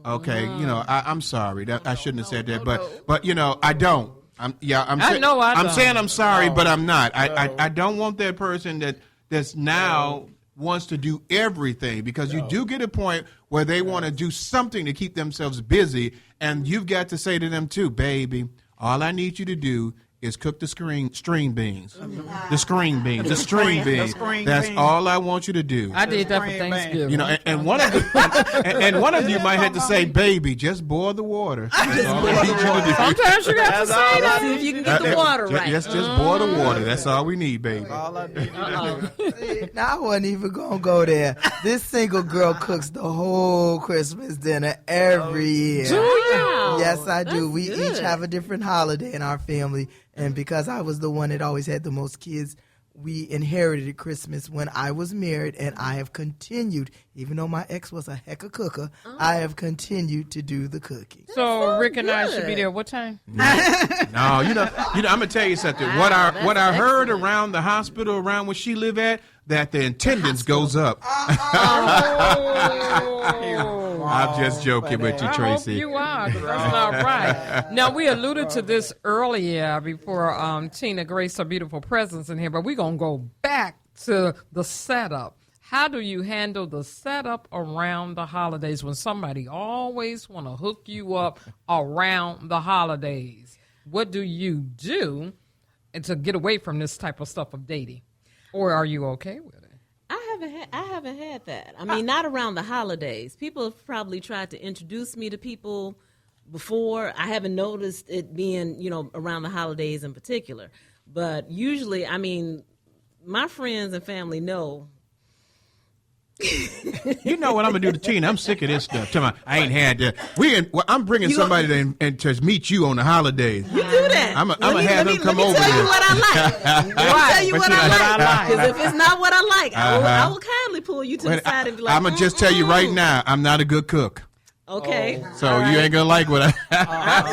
Okay, I'm sorry. I shouldn't have said that, but I don't. I'm saying I'm sorry, but I'm not. I don't want that person that's now wants to do everything, because you do get a point where they want to do something to keep themselves busy, and you've got to say to them too, baby, all I need you to do is cook the string beans. The string beans. That's beans. all I want you to do. I did that for Thanksgiving. And one of you might have to say, baby, just boil the water. That's all I need you to do. Sometimes you got to say that. See if you can get the water right. Just boil the water. That's all we need, baby. All I need to do. Now, I wasn't even going to go there. This single girl cooks the whole Christmas dinner every year. Wow. Yes, I do. That's We good. each have a different holiday in our family. And because I was the one that always had the most kids, we inherited Christmas when I was married, and I have continued, even though my ex was a heck of cooker, I have continued to do the cooking. So Rick and I should be there. What time? No, I'm gonna tell you something. What I heard around the hospital, around where she live at, that the attendance goes up. I'm just joking with you, I hope Tracy. you are, 'cause that's not right. Now, we alluded to this earlier before Tina graced her beautiful presence in here, but we're going to go back to the setup. How do you handle the setup around the holidays when somebody always want to hook you up around the holidays? What do you do to get away from this type of stuff of dating? Or are you okay with it? I haven't had that. I mean, not around the holidays. People have probably tried to introduce me to people before. I haven't noticed it being, around the holidays in particular. But usually, I mean, my friends and family know. You know what I'm gonna do to Tina? I'm sick of this stuff. Tell me, I ain't had that. I'm bringing somebody to meet you on the holidays. You do that. I'm gonna have them come over. Let me tell you what I like. Let me tell you what I like. Because if it's not what I like, I will kindly pull you to the side and be like, I'm gonna just tell you right now, I'm not a good cook. Okay. So you ain't gonna like what I.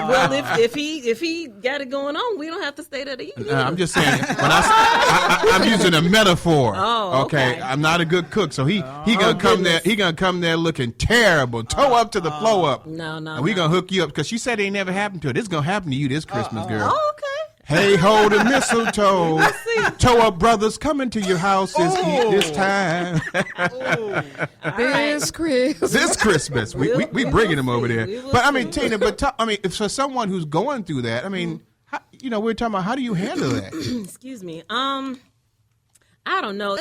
Well, if he got it going on, we don't have to stay there to eat. I'm just saying. When I'm using a metaphor. Oh, okay. I'm not a good cook, so he gonna come there. He gonna come there looking terrible, toe up to the flow up. No. And we gonna hook you up because she said it ain't never happened to her. This is gonna happen to you this Christmas, girl. Oh, okay. Hey, hold the mistletoe. Toe up brothers coming to your house this time. This Christmas. We bringing them over there. But I mean, Tina, if for someone who's going through that, I mean, we're talking about how do you handle that? Excuse me. I don't know.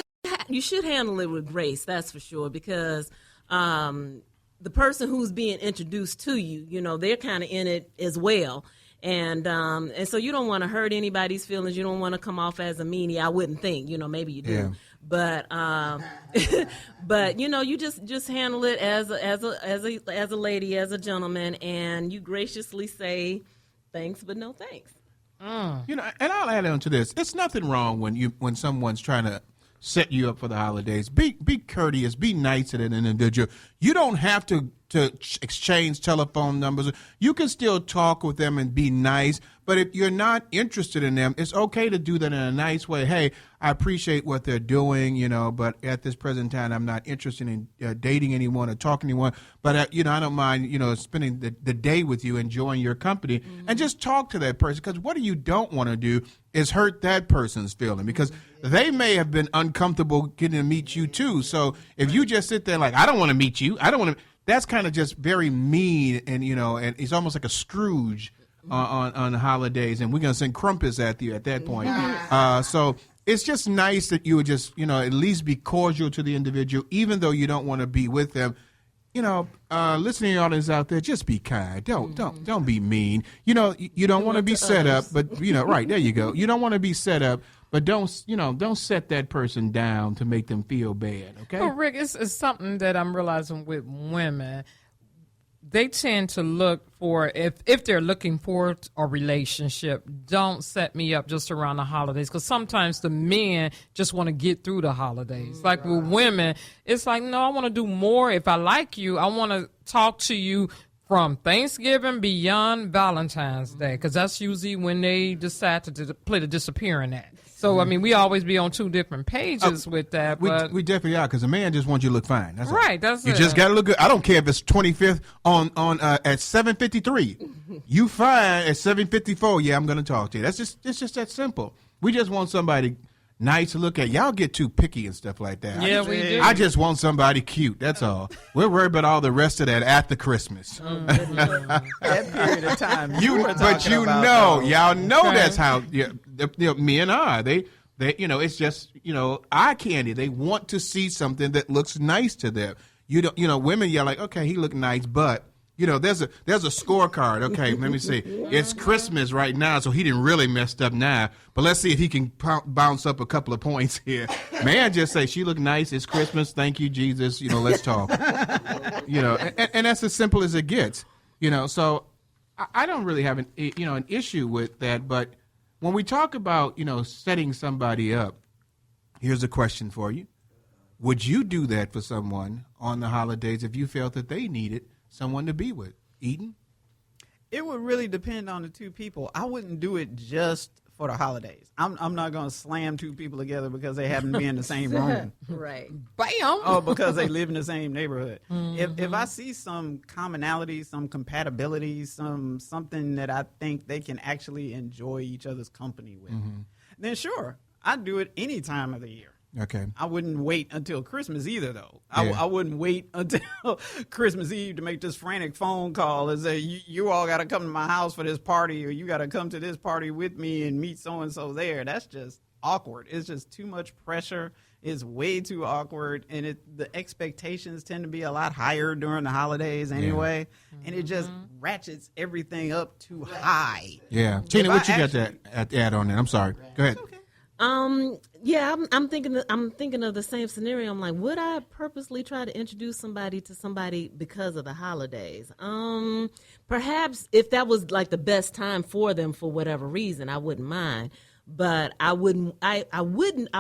You should handle it with grace, that's for sure, because the person who's being introduced to you, they're kind of in it as well. And so you don't want to hurt anybody's feelings. You don't want to come off as a meanie. I wouldn't think, maybe you do. Yeah. But but you just handle it as a lady, as a gentleman, and you graciously say thanks, but no thanks. And I'll add on to this. It's nothing wrong when someone's trying to set you up for the holidays. Be courteous. Be nice to that individual. You don't have to exchange telephone numbers. You can still talk with them and be nice. But if you're not interested in them, it's okay to do that in a nice way. Hey, I appreciate what they're doing, but at this present time, I'm not interested in dating anyone or talking to anyone. But, I don't mind, spending the day with you, enjoying your company, and just talk to that person. Because what you don't want to do is hurt that person's feeling, because they may have been uncomfortable getting to meet you, too. So if you just sit there like, I don't want to meet you, I don't want to, that's kind of just very mean, and, and it's almost like a Scrooge. On the holidays, and we're going to send crumpets at you at that point. So it's just nice that you would just, at least be cordial to the individual, even though you don't want to be with them. Listening to audience out there, just be kind. Don't be mean. You don't want to be set up, but, right, there you go. You don't want to be set up, but don't set that person down to make them feel bad, okay? Well, Rick, it's something that I'm realizing with women. They tend to look for, if they're looking for a relationship, don't set me up just around the holidays, because sometimes the men just want to get through the holidays. Like with women, it's like, no, I want to do more. If I like you, I want to talk to you from Thanksgiving beyond Valentine's Day, because that's usually when they decide to play the disappearing act. So, I mean, we always be on two different pages with that. But we definitely are, because a man just wants you to look fine. That's right. All. That's you it. just got to look good. I don't care if it's 25th on at 7:53. You fine at 7:54. Yeah, I'm going to talk to you. It's just that simple. We just want somebody nice to look at. Y'all get too picky and stuff like that. Yeah, we do. I just want somebody cute. That's all. We're worried about all the rest of that after Christmas. That period of time. Y'all know that's how men are. They it's just eye candy. They want to see something that looks nice to them. Women, you're like, okay, he look nice, but. There's a scorecard. Okay, let me see. It's Christmas right now, so he didn't really messed up now. But let's see if he can bounce up a couple of points here. Man, just say she look nice. It's Christmas. Thank you, Jesus. Let's talk. And that's as simple as it gets. So I don't really have an issue with that. But when we talk about setting somebody up, here's a question for you: would you do that for someone on the holidays if you felt that they needed someone to be with? Eden? It would really depend on the two people. I wouldn't do it just for the holidays. I'm not going to slam two people together because they happen to be in the same room. Right. Bam! Or because they live in the same neighborhood. Mm-hmm. If I see some commonality, some compatibility, something that I think they can actually enjoy each other's company with, then sure, I'd do it any time of the year. Okay. I wouldn't wait until Christmas either, though. Yeah. I wouldn't wait until Christmas Eve to make this frantic phone call and say, you all got to come to my house for this party, or you got to come to this party with me and meet so-and-so there. That's just awkward. It's just too much pressure. It's way too awkward, and the expectations tend to be a lot higher during the holidays anyway, and it just ratchets everything up too high. Yeah. Tina, what you got to add on that? I'm sorry. Go ahead. Yeah, I'm thinking of the same scenario. I'm like, would I purposely try to introduce somebody to somebody because of the holidays? Perhaps if that was like the best time for them for whatever reason, I wouldn't mind. But I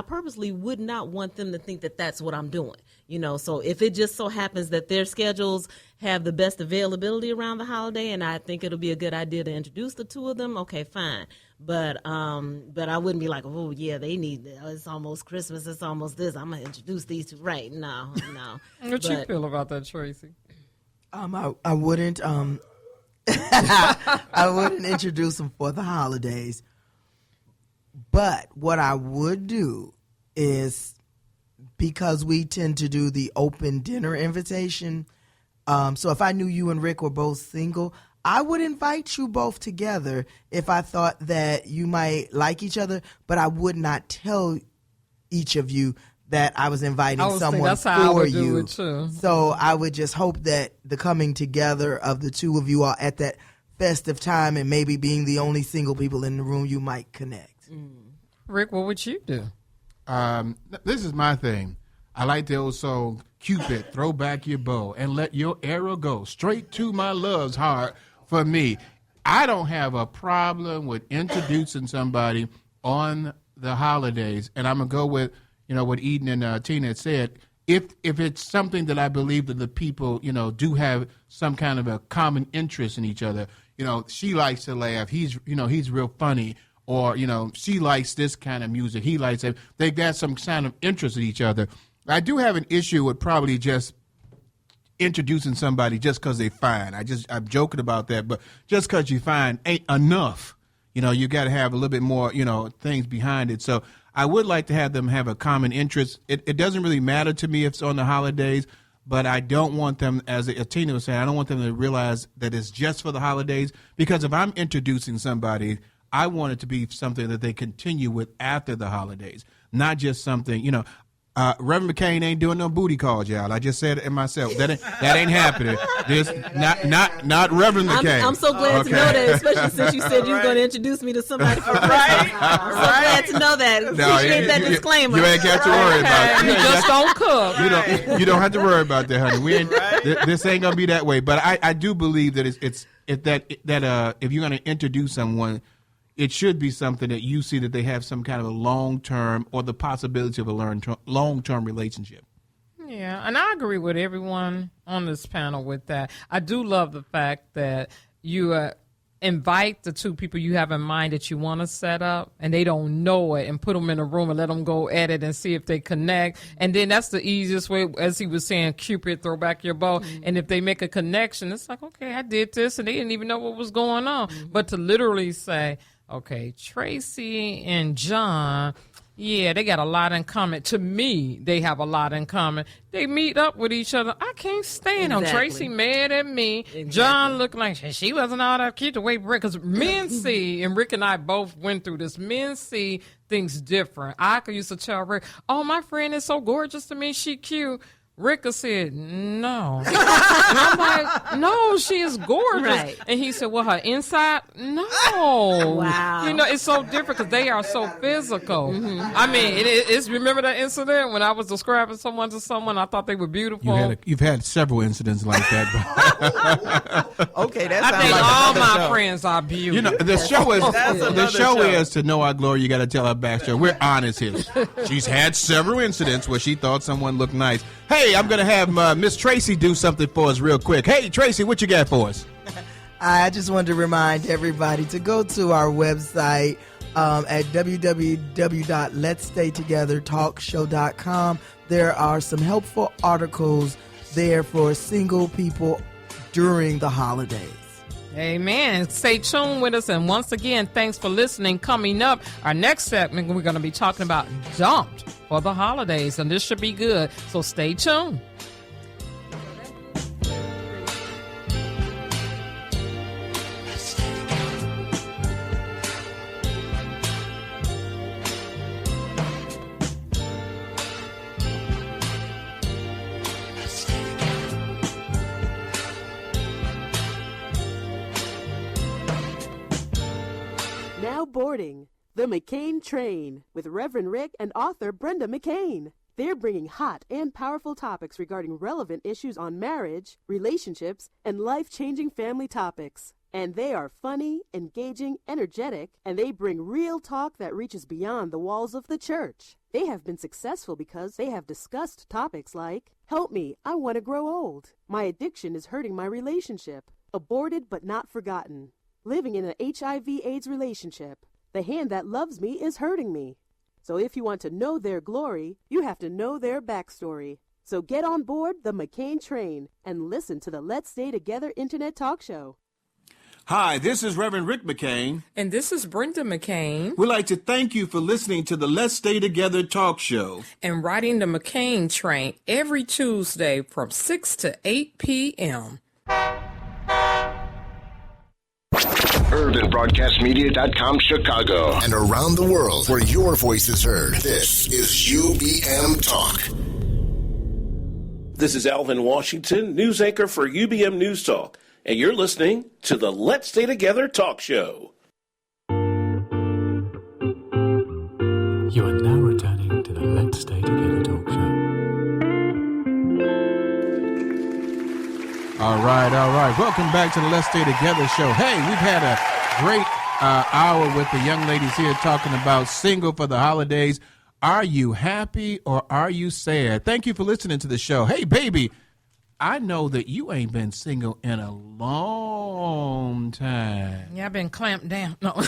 purposely would not want them to think that that's what I'm doing. So if it just so happens that their schedules have the best availability around the holiday, and I think it'll be a good idea to introduce the two of them, okay, fine. But I wouldn't be like, oh yeah, it's almost Christmas, it's almost this, I'm gonna introduce these two, right? No. What you feel about that, Tracy? I wouldn't I wouldn't introduce them for the holidays. But what I would do is, because we tend to do the open dinner invitation, so if I knew you and Rick were both single, I would invite you both together if I thought that you might like each other, but I would not tell each of you that I was inviting someone for you. So I would just hope that the coming together of the two of you all at that festive time, and maybe being the only single people in the room, you might connect. Rick, what would you do? This is my thing. I like the old song, Cupid, throw back your bow and let your arrow go straight to my love's heart for me. I don't have a problem with introducing somebody on the holidays, and I'm going to go with, what Eden and Tina had said. If it's something that I believe that the people, do have some kind of a common interest in each other, she likes to laugh. He's real funny. Or, she likes this kind of music. He likes it. They got some kind of interest in each other. I do have an issue with probably just introducing somebody just because they're fine. I'm joking about that, but just because you're fine ain't enough. You got to have a little bit more, things behind it. So I would like to have them have a common interest. It doesn't really matter to me if it's on the holidays, but I don't want them, as Tina was saying, I don't want them to realize that it's just for the holidays, because if I'm introducing somebody, I want it to be something that they continue with after the holidays, not just something, Reverend McCain ain't doing no booty calls, y'all. I just said it myself. That ain't happening. This not Reverend McCain. I'm so glad to know that, especially since you said you were going to introduce me to somebody for Christmas. I'm so glad to know that. Appreciate that disclaimer. You ain't got to worry about it. You just don't cook. You don't have to worry about that, honey. This ain't gonna be that way. But I do believe that if you're gonna introduce someone, it should be something that you see that they have some kind of a long-term, or the possibility of a long-term relationship. Yeah, and I agree with everyone on this panel with that. I do love the fact that you invite the two people you have in mind that you want to set up, and they don't know it, and put them in a room and let them go at it and see if they connect. And then that's the easiest way, as he was saying, Cupid, throw back your bow. Mm-hmm. And if they make a connection, it's like, okay, I did this, and they didn't even know what was going on. Mm-hmm. But to literally say, okay, Tracy and John, yeah, they got a lot in common. To me, they have a lot in common. They meet up with each other. I can't stand them. Tracy mad at me. Exactly. John looked like she wasn't all that cute the way Rick, because men see, and Rick and I both went through this, men see things different. I used to tell Rick, oh, my friend is so gorgeous to me, she cute. Rick said, no. And I'm like, no, she is gorgeous. Right. And he said, well, her inside? No. Wow. It's so different because they are so physical. Mm-hmm. I mean, it's remember that incident when I was describing someone to someone, I thought they were beautiful? You've had several incidents like that. Okay, that's I think all my friends are beautiful. The show is to know our glory. You got to tell our backstory. We're honest here. She's had several incidents where she thought someone looked nice. Hey, I'm going to have Miss Tracy do something for us real quick. Hey, Tracy, what you got for us? I just wanted to remind everybody to go to our website at www.letsstaytogethertalkshow.com. There are some helpful articles there for single people during the holidays. Amen. Stay tuned with us. And once again, thanks for listening. Coming up, our next segment, we're going to be talking about dumped for the holidays. And this should be good. So stay tuned. Now boarding the McCain Train with Reverend Rick and author Brenda McCain. They're bringing hot and powerful topics regarding relevant issues on marriage, relationships, and life-changing family topics. And they are funny, engaging, energetic, and they bring real talk that reaches beyond the walls of the church. They have been successful because they have discussed topics like, "Help me, I want to grow old. My addiction is hurting my relationship. Aborted but not forgotten. Living in an HIV/AIDS relationship. The hand that loves me is hurting me." So if you want to know their glory, you have to know their backstory. So get on board the McCain Train and listen to the Let's Stay Together Internet Talk Show. Hi, this is Reverend Rick McCain. And this is Brenda McCain. We'd like to thank you for listening to the Let's Stay Together Talk Show. And riding the McCain Train every Tuesday from 6 to 8 p.m. UrbanBroadcastMedia.com Chicago and around the world where your voice is heard. This is UBM Talk. This is Alvin Washington, news anchor for UBM News Talk, and you're listening to the Let's Stay Together Talk Show. You are now returning to the Let's Stay Together Talk Show. All right. Welcome back to the Let's Stay Together show. Hey, we've had a great hour with the young ladies here talking about single for the holidays. Are you happy or are you sad? Thank you for listening to the show. Hey, baby, I know that you ain't been single in a long time. Yeah, I've been clamped down. No.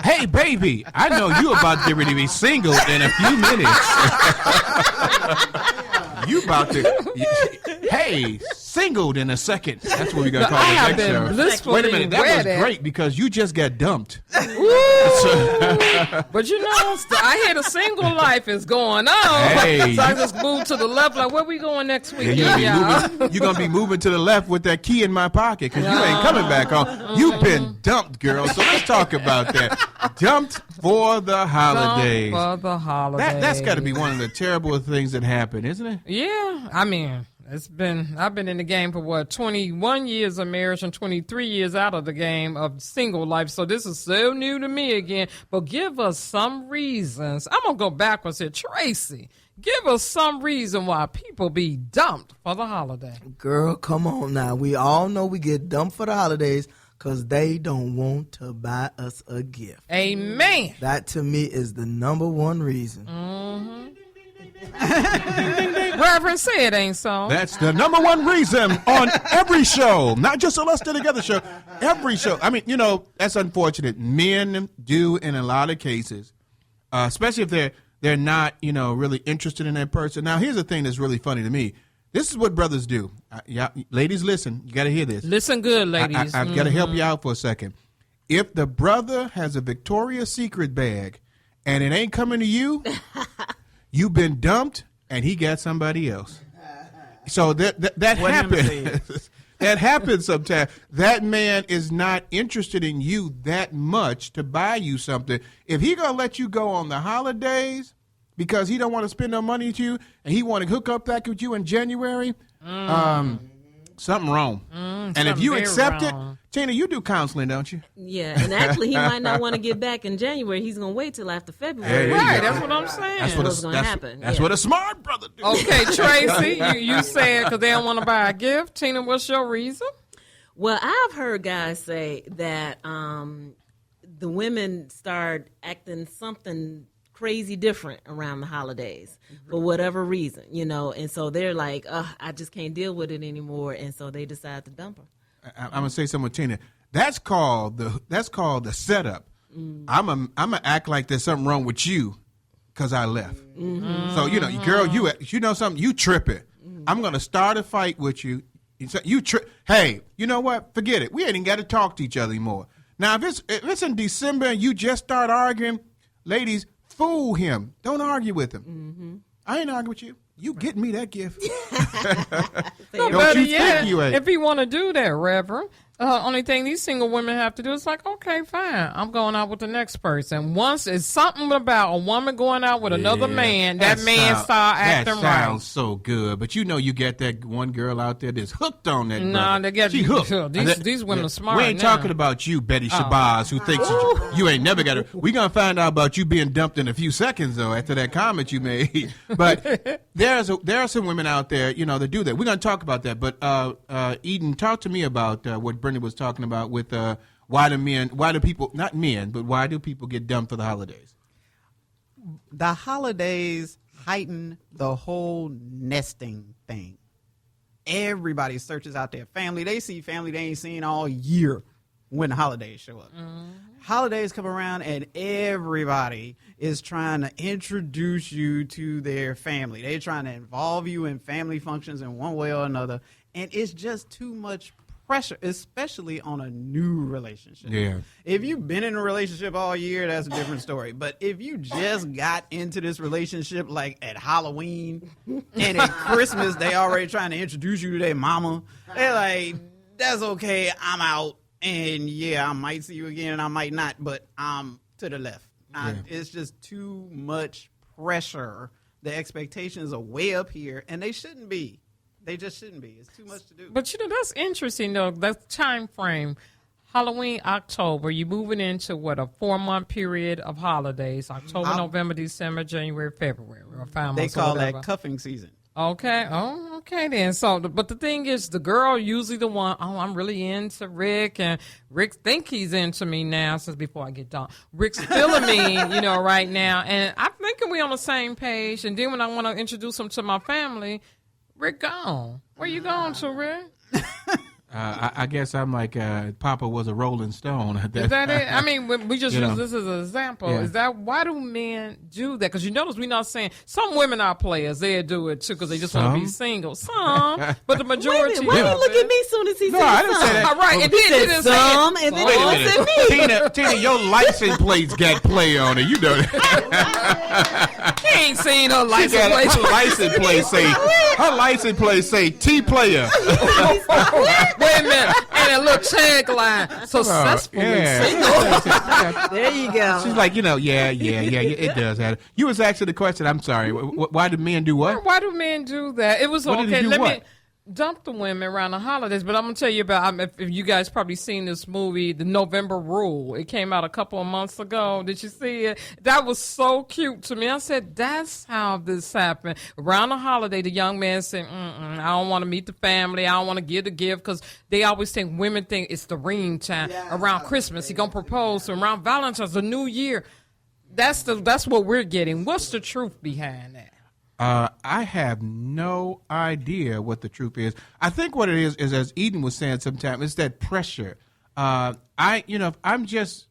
Hey, baby, I know you about to get ready to be single in a few minutes. You about to, hey, singled in a second. That's what we're going to call the next show. Wait a minute, that was great because you just got dumped. But you know, I hear the single life is going on. Hey. So I just moved to the left, like, where we going next week? You're going to be moving to the left with that key in my pocket because you ain't coming back home. You've been dumped, girl. So let's talk about that. Dumped for the holidays. Dumped for the holidays. That's got to be one of the terrible things that happen, isn't it? Yeah, I mean, I've been in the game for 21 years of marriage and 23 years out of the game of single life. So this is so new to me again. But give us some reasons. I'm going to go backwards here. Tracy, give us some reason why people be dumped for the holiday. Girl, come on now. We all know we get dumped for the holidays because they don't want to buy us a gift. Amen. That to me is the number one reason. Mm-hmm. Reverend, say it ain't so. That's the number one reason on every show, not just a Let's Stay Together show, every show. I mean, you know, that's unfortunate. Men do in a lot of cases, especially if they're not, you know, really interested in that person. Now, here's the thing that's really funny to me. This is what brothers do. Ladies, listen. You got to hear this. Listen good, ladies. I've got to help you out for a second. If the brother has a Victoria's Secret bag and it ain't coming to you, you've been dumped and he got somebody else. So that happens. That happens sometimes. That man is not interested in you that much to buy you something. If he going to let you go on the holidays because he don't want to spend no money with you and he want to hook up back with you in January, something wrong. And if you accept it, Tina, you do counseling, don't you? Yeah, and actually he might not want to get back in January. He's going to wait till after February. Right, that's what I'm saying. That's what's going to happen. That's what a smart brother do. Okay, Tracy, you said because they don't want to buy a gift. Tina, what's your reason? Well, I've heard guys say that the women start acting something crazy different around the holidays for whatever reason, you know, and so they're like, I just can't deal with it anymore, and so they decide to dump her. I'm gonna say something with Tina. That's called the setup. I'm gonna act like there's something wrong with you because I left. Mm-hmm. So you know, girl, you know something, you tripping. I'm gonna start a fight with you. hey, you know what? Forget it. We ain't even got to talk to each other anymore. Now, if it's in December and you just start arguing, ladies, fool him. Don't argue with him. Mm-hmm. I ain't arguing with you. You getting me that gift. No, Don't you yeah, think you ain't? if he want to do that, Reverend, only thing these single women have to do is like, okay, fine, I'm going out with the next person. Once it's something about a woman going out with another man, that man start acting right. That sounds so good, but you know you get that one girl out there that's hooked on that. No, they get she hooked. These women are smart. We ain't now. talking about you, Betty Shabazz, who thinks you ain't never got it. We gonna find out about you being dumped in a few seconds though after that comment you made. But there are some women out there, you know, that do that. We're gonna talk about that. But Eden, talk to me about what Brenda was talking about with why do people, not men, but why do people get dumped for the holidays? The holidays heighten the whole nesting thing. Everybody searches out their family. They see family they ain't seen all year when the holidays show up. Holidays come around and everybody is trying to introduce you to their family. They're trying to involve you in family functions in one way or another. And it's just too much pressure, especially on a new relationship. Yeah. If you've been in a relationship all year, that's a different story. But if you just got into this relationship like at Halloween and at Christmas, they already trying to introduce you to their mama, they're like, that's okay, I'm out. And yeah, I might see you again and I might not, but I'm to the left. It's just too much pressure. The expectations are way up here and they shouldn't be. They just shouldn't be. It's too much to do. But, you know, that's interesting, though. That time frame, Halloween, October, you're moving into, what, a 4-month period of holidays, October, November, December, January, February, or 5 months. They call that cuffing season. Okay. Oh, okay, then. So, but the thing is, the girl usually the one, I'm really into Rick, and Rick think he's into me now, since before I get done. Rick's feeling me, you know, right now, and I'm thinking we on the same page, and then when I want to introduce him to my family, Rick gone. Where you going to, Rick? I guess I'm like Papa was a Rolling Stone. Is that it? I mean, we just use this as an example. Yeah. Is that why do men do that? Because you notice we're not saying some women are players. They do it too because they just want to be single. Some, but the majority. Why you look at me soon as he said I didn't some? say that. All right, and then He said some, and then he said me. Tina, your license plate's got play on it. You know that. He ain't seen her license plate. Her license plate say T player. Wait a minute. And a little tagline. Successfully single. There you go. She's like, yeah, it does have. You was asking the question. I'm sorry. Why do men do what? Why do men do that? It was What did he okay. do Let what? me dump the women around the holidays, but I'm gonna tell you about. If you guys probably seen this movie, The November Rule. It came out a couple of months ago. Did you see it? That was so cute to me. I said, "That's how this happened." Around the holiday, the young man said, I don't want to meet the family. I don't want to give the gift because they always think women think it's the ring time. Around Christmas, he gonna propose. So around Valentine's, the New Year. That's what we're getting. What's the truth behind that? I have no idea what the truth is. I think what it is as Eden was saying sometimes, it's that pressure. If I'm just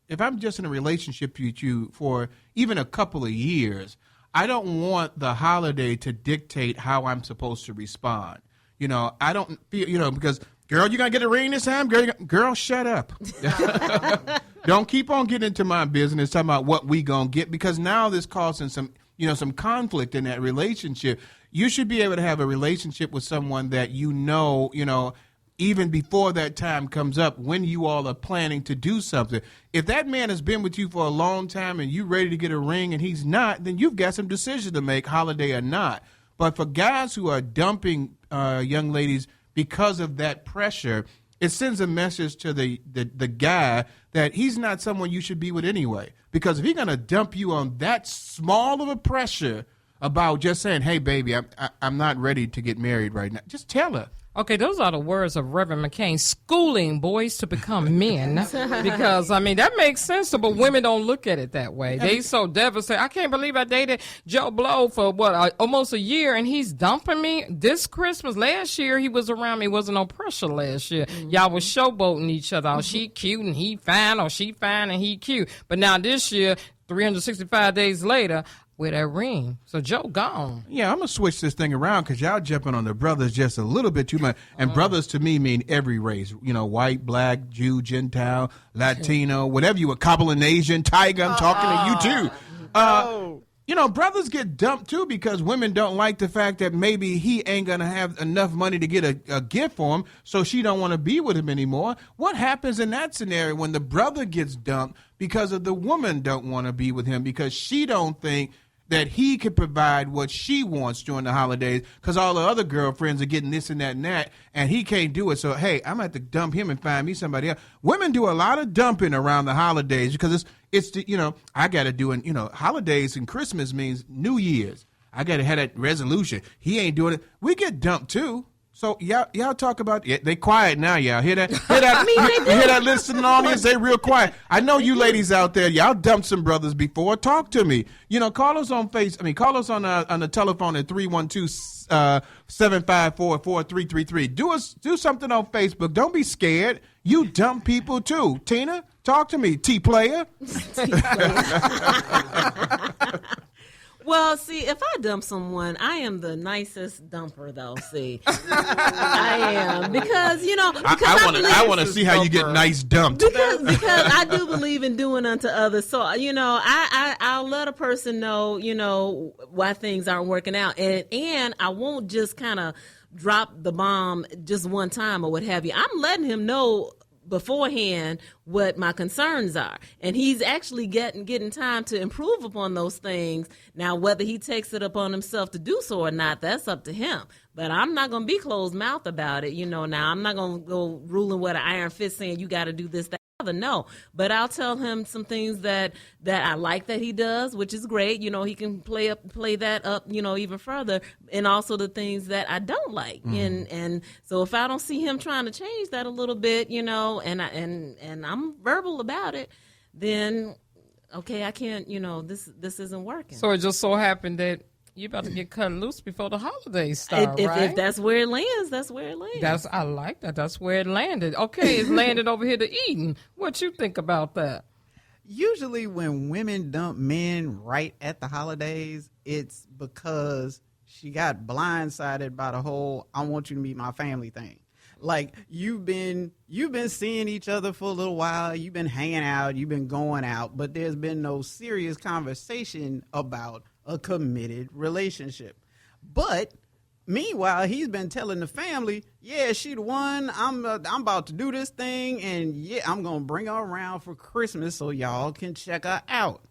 in a relationship with you for even a couple of years, I don't want the holiday to dictate how I'm supposed to respond. I don't feel, because girl, you gonna get a ring this time? Girl, shut up. Don't keep on getting into my business talking about what we gonna get, because now this causing some conflict in that relationship. You should be able to have a relationship with someone that even before that time comes up when you all are planning to do something. If that man has been with you for a long time and you ready to get a ring and he's not, then you've got some decision to make, holiday or not. But for guys who are dumping young ladies because of that pressure, it sends a message to the guy that he's not someone you should be with anyway. Because if he's going to dump you on that small of a pressure about just saying, hey, baby, I'm not ready to get married right now, just tell her. Okay, those are the words of Reverend McCain, schooling boys to become men. Because, that makes sense, but women don't look at it that way. They so devastated. I can't believe I dated Joe Blow for, almost a year, and he's dumping me this Christmas. Last year, he was around me. Wasn't no pressure last year. Y'all was showboating each other. Oh, she cute and he fine, or she fine and he cute. But now this year, 365 days later, wear that ring. So Joe gone. Yeah, I'm going to switch this thing around because y'all jumping on the brothers just a little bit too much. And brothers to me mean every race, white, black, Jew, Gentile, Latino, whatever you were, Cablinasian, Tiger, I'm talking to you too. Brothers get dumped too because women don't like the fact that maybe he ain't going to have enough money to get a gift for him, so she don't want to be with him anymore. What happens in that scenario when the brother gets dumped because of the woman don't want to be with him because she don't think that he could provide what she wants during the holidays because all the other girlfriends are getting this and that, and he can't do it. So, hey, I'm going to have to dump him and find me somebody else. Women do a lot of dumping around the holidays because it's I got to do it. Holidays and Christmas means New Year's. I got to have that resolution. He ain't doing it. We get dumped too. So y'all talk about they quiet now. Y'all hear that? Hear that listening audience? They real quiet. I know you ladies out there. Y'all dumped some brothers before. Talk to me. Call us on call us on the telephone at 312-754-4333. Do something on Facebook. Don't be scared. You dump people too. Tina, talk to me. T-player. Well, see, if I dump someone, I am the nicest dumper, though. See, I am because I want to see how you get nice dumped because I do believe in doing unto others. So I'll let a person know why things aren't working out, and I won't just kind of drop the bomb just one time or what have you. I'm letting him know beforehand what my concerns are, and he's actually getting time to improve upon those things. Now, whether he takes it upon himself to do so or not, that's up to him. But I'm not going to be closed-mouthed about it. Now I'm not going to go ruling with an iron fist saying you got to do this, that, other. No, but I'll tell him some things that I like that he does, which is great. He can play that up, even further, and also the things that I don't like. And so if I don't see him trying to change that a little bit, and I'm verbal about it, then okay, I can't. This isn't working. So it just so happened that you're about to get cut loose before the holidays start, right? If that's where it lands, that's where it lands. I like that. That's where it landed. Okay, it's landed over here to Eden. What you think about that? Usually when women dump men right at the holidays, it's because she got blindsided by the whole "I want you to meet my family" thing. Like you've been seeing each other for a little while, you've been hanging out, you've been going out, but there's been no serious conversation about a committed relationship. But meanwhile, he's been telling the family, yeah, she the one, I'm about to do this thing, and yeah, I'm going to bring her around for Christmas so y'all can check her out.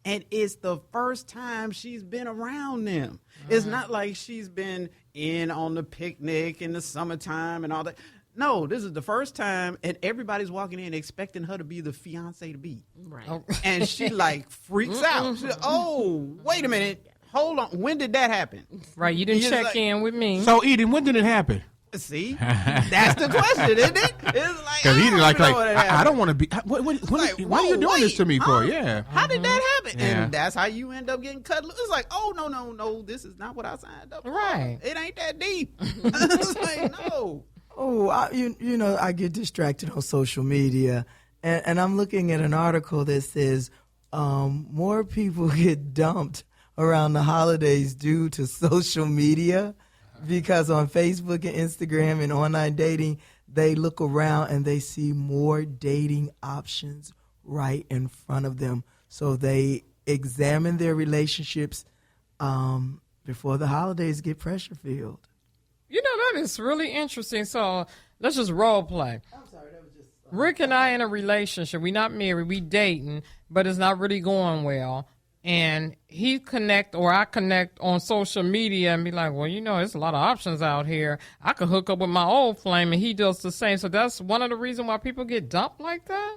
And it's the first time she's been around them. It's not like she's been in on the picnic in the summertime and all that. No, this is the first time, and everybody's walking in expecting her to be the fiance to be. Right. And she freaks out. She's like, oh, wait a minute. Hold on. When did that happen? Right. You didn't check in with me. So, Eden, when did it happen? See, that's the question, isn't it? It's like, I don't want to be. What are you doing this to me for? Yeah. How did that happen? Yeah. And that's how you end up getting cut loose. It's like, oh, no, this is not what I signed up for. Right. It ain't that deep. It's like, no. Oh, I get distracted on social media, and I'm looking at an article that says more people get dumped around the holidays due to social media, because on Facebook and Instagram and online dating, they look around and they see more dating options right in front of them. So they examine their relationships before the holidays get pressure-filled. That is really interesting. So let's just role play. I'm sorry, that was just... Rick and I in a relationship. We're not married. We dating, but it's not really going well. And I connect on social media and be like, well, there's a lot of options out here. I could hook up with my old flame, and he does the same. So that's one of the reasons why people get dumped like that?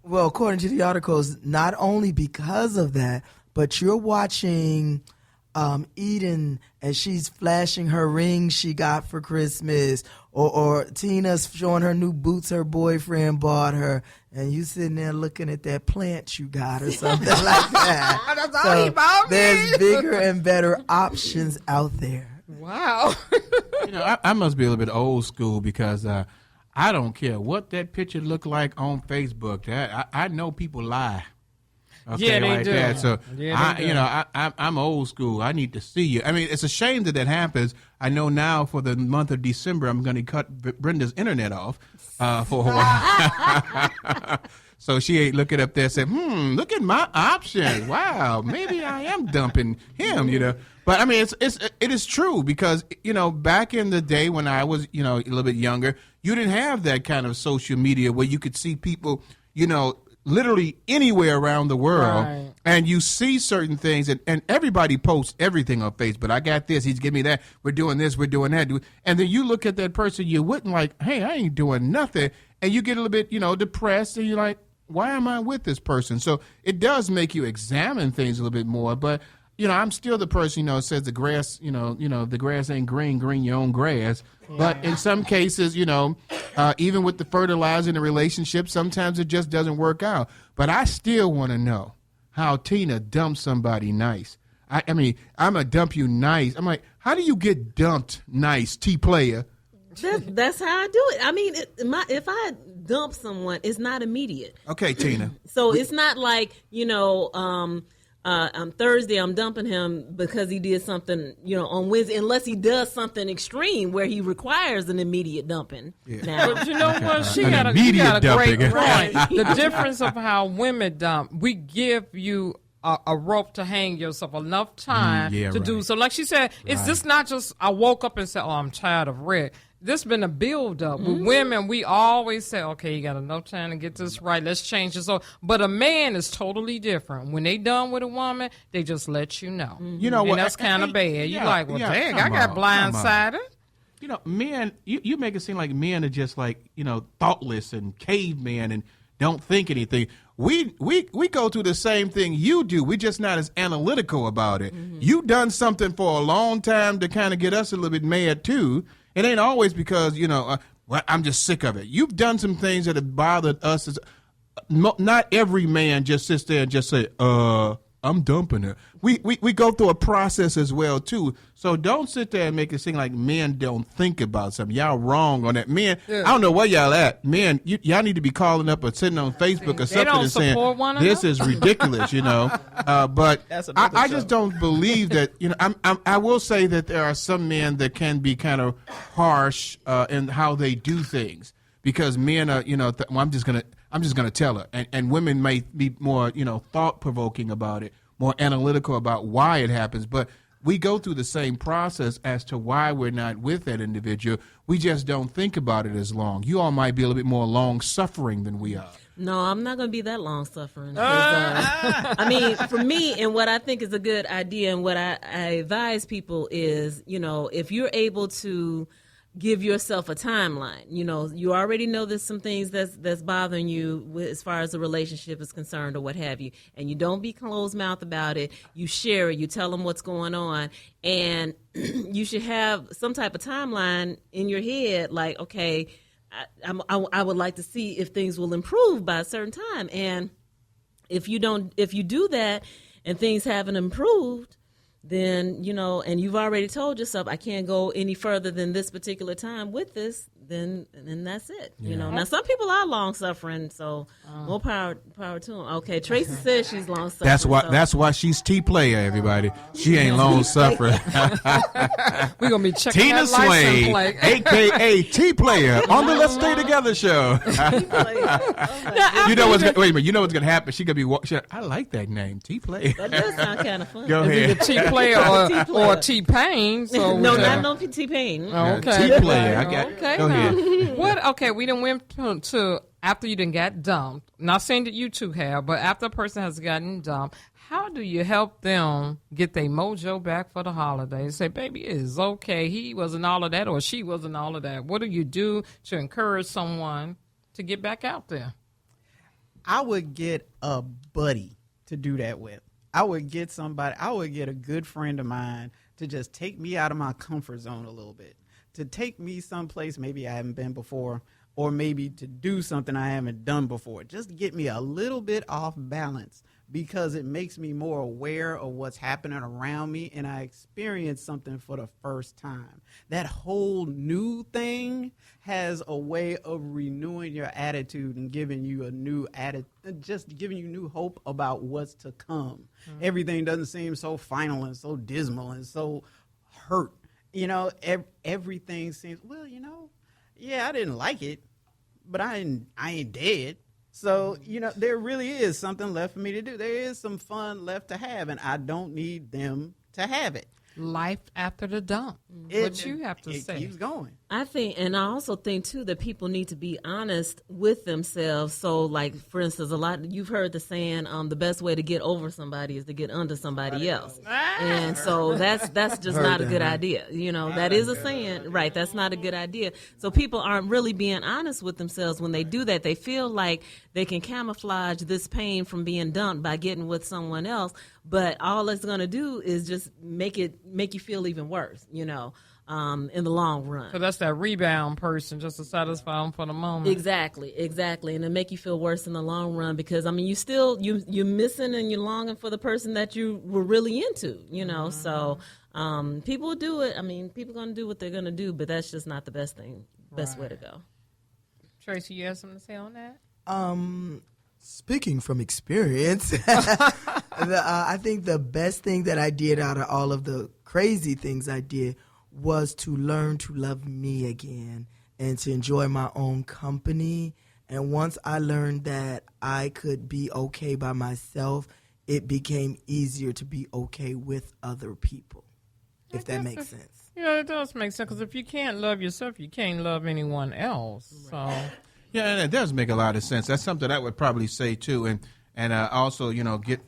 Well, according to the articles, not only because of that, but you're watching Eden as she's flashing her ring she got for Christmas, or Tina's showing her new boots her boyfriend bought her, and you sitting there looking at that plant you got or something like that. That's all he bought me. There's bigger and better options out there. Wow. I must be a little bit old school because I don't care what that picture looked like on Facebook. I know people lie. Okay, Yeah, they like do. that. So Yeah, they do. I'm old school. I need to see you. I mean, it's a shame that happens. I know now for the month of December, I'm going to cut Brenda's internet off for a while. So she ain't looking up there and say, look at my options. Wow, maybe I am dumping him, But I mean, it is true because, back in the day when I was, a little bit younger, you didn't have that kind of social media where you could see people, literally anywhere around the world, Right. and you see certain things, and everybody posts everything on Facebook. I got this, he's giving me that, we're doing this, we're doing that. And then you look at that person, you wouldn't like, hey, I ain't doing nothing. And you get a little bit, depressed, and you're like, why am I with this person? So it does make you examine things a little bit more. But, I'm still the person, says the grass, the grass ain't green your own grass. Yeah. But in some cases, even with the fertilizer in a relationship, sometimes it just doesn't work out. But I still want to know how Tina dumped somebody nice. I mean, I'm going to dump you nice. I'm like, how do you get dumped nice, T-player? That's how I do it. I mean, if I dump someone, it's not immediate. Okay, Tina. So it's not like, Thursday I'm dumping him because he did something, on Wednesday, unless he does something extreme where he requires an immediate dumping. Yeah. Now, but you know what? She An got a immediate great dumping. point. The difference of how women dump, we give you a rope to hang yourself enough time to do so. Like she said, it's just not just I woke up and said, oh, I'm tired of Rick. This been a build up. With women, we always say, okay, you got enough time to get this right. Let's change it. So, but a man is totally different. When they done with a woman, they just let you know. You know what? And that's kind of bad. You're like, well, dang, I got blindsided. Men, you make it seem like men are just like, thoughtless and cavemen and don't think anything. We go through the same thing you do. We're just not as analytical about it. You've done something for a long time to kind of get us a little bit mad too. It ain't always because, I'm just sick of it. You've done some things that have bothered us. Not every man just sits there and just say, I'm dumping her. We go through a process as well, too. So don't sit there and make it seem like men don't think about something. Y'all wrong on that. Men, I don't know where y'all at. Men, y'all need to be calling up or sitting on Facebook or something and saying, this is ridiculous, But I just don't believe that, I will say that there are some men that can be kind of harsh in how they do things. Because men are, I'm just gonna tell her, and women may be more, thought provoking about it, more analytical about why it happens. But we go through the same process as to why we're not with that individual. We just don't think about it as long. You all might be a little bit more long suffering than we are. No, I'm not going to be that long suffering. I mean, for me, and what I think is a good idea, and what I advise people is, if you're able to give yourself a timeline. You already know there's some things that's bothering you as far as the relationship is concerned or what have you, and you don't be closed-mouthed about it. You share it. You tell them what's going on, and you should have some type of timeline in your head, like, okay, I would like to see if things will improve by a certain time, and if you do that and things haven't improved, then, and you've already told yourself, I can't go any further than this particular time with this, then that's it. Now some people are long suffering, so more power to them. Okay, Tracy says she's long suffering. That's why she's T-player, everybody. She ain't long suffering. We're gonna be checking Tina that license Slade, plate. aka T-player, on the Let's Stay Together show. Wait a minute. You know what's gonna happen? She gonna be. I like that name, T-player. That does sound kind of fun. Go ahead. Either T-player or T-Pain. So no, not T-Pain. Okay. T-player. I got. Okay. Go ahead. What? Okay, we done went to after you done got dumped. Not saying that you two have, but after a person has gotten dumped, how do you help them get their mojo back for the holidays? Say, baby, it is okay. He wasn't all of that, or she wasn't all of that. What do you do to encourage someone to get back out there? I would get a buddy to do that with. I would get a good friend of mine to just take me out of my comfort zone a little bit, to take me someplace maybe I haven't been before, or maybe to do something I haven't done before, just to get me a little bit off balance, because it makes me more aware of what's happening around me, and I experience something for the first time. That whole new thing has a way of renewing your attitude and giving you a new attitude, just giving you new hope about what's to come. Mm-hmm. Everything doesn't seem so final and so dismal and so hurt. You know, everything seems, well, you know, yeah, I didn't like it, but I ain't dead. So, you know, there really is something left for me to do. There is some fun left to have, and I don't need them to have it. Life after the dump. What you have to say. It keeps going. I think, and I also think, too, that people need to be honest with themselves. So, like, for instance, you've heard the saying, the best way to get over somebody is to get under somebody else. And so that's just not a good idea. You know, that is a saying, right? That's not a good idea. So people aren't really being honest with themselves when they do that. They feel like they can camouflage this pain from being dumped by getting with someone else, but all it's going to do is just make you feel even worse, you know. In the long run. So that's that rebound person, just to satisfy them for the moment. Exactly. And it make you feel worse in the long run because, I mean, you're missing and you're longing for the person that you were really into, you know. Mm-hmm. So people do it. I mean, people going to do what they're going to do, but that's just not the best way to go. Tracy, you have something to say on that? Speaking from experience, I think the best thing that I did out of all of the crazy things I did was to learn to love me again and to enjoy my own company. And once I learned that I could be okay by myself, it became easier to be okay with other people, if that makes sense. Yeah, it does make sense, because if you can't love yourself, you can't love anyone else. So, yeah, and it does make a lot of sense. That's something I would probably say, too. And also, you know, get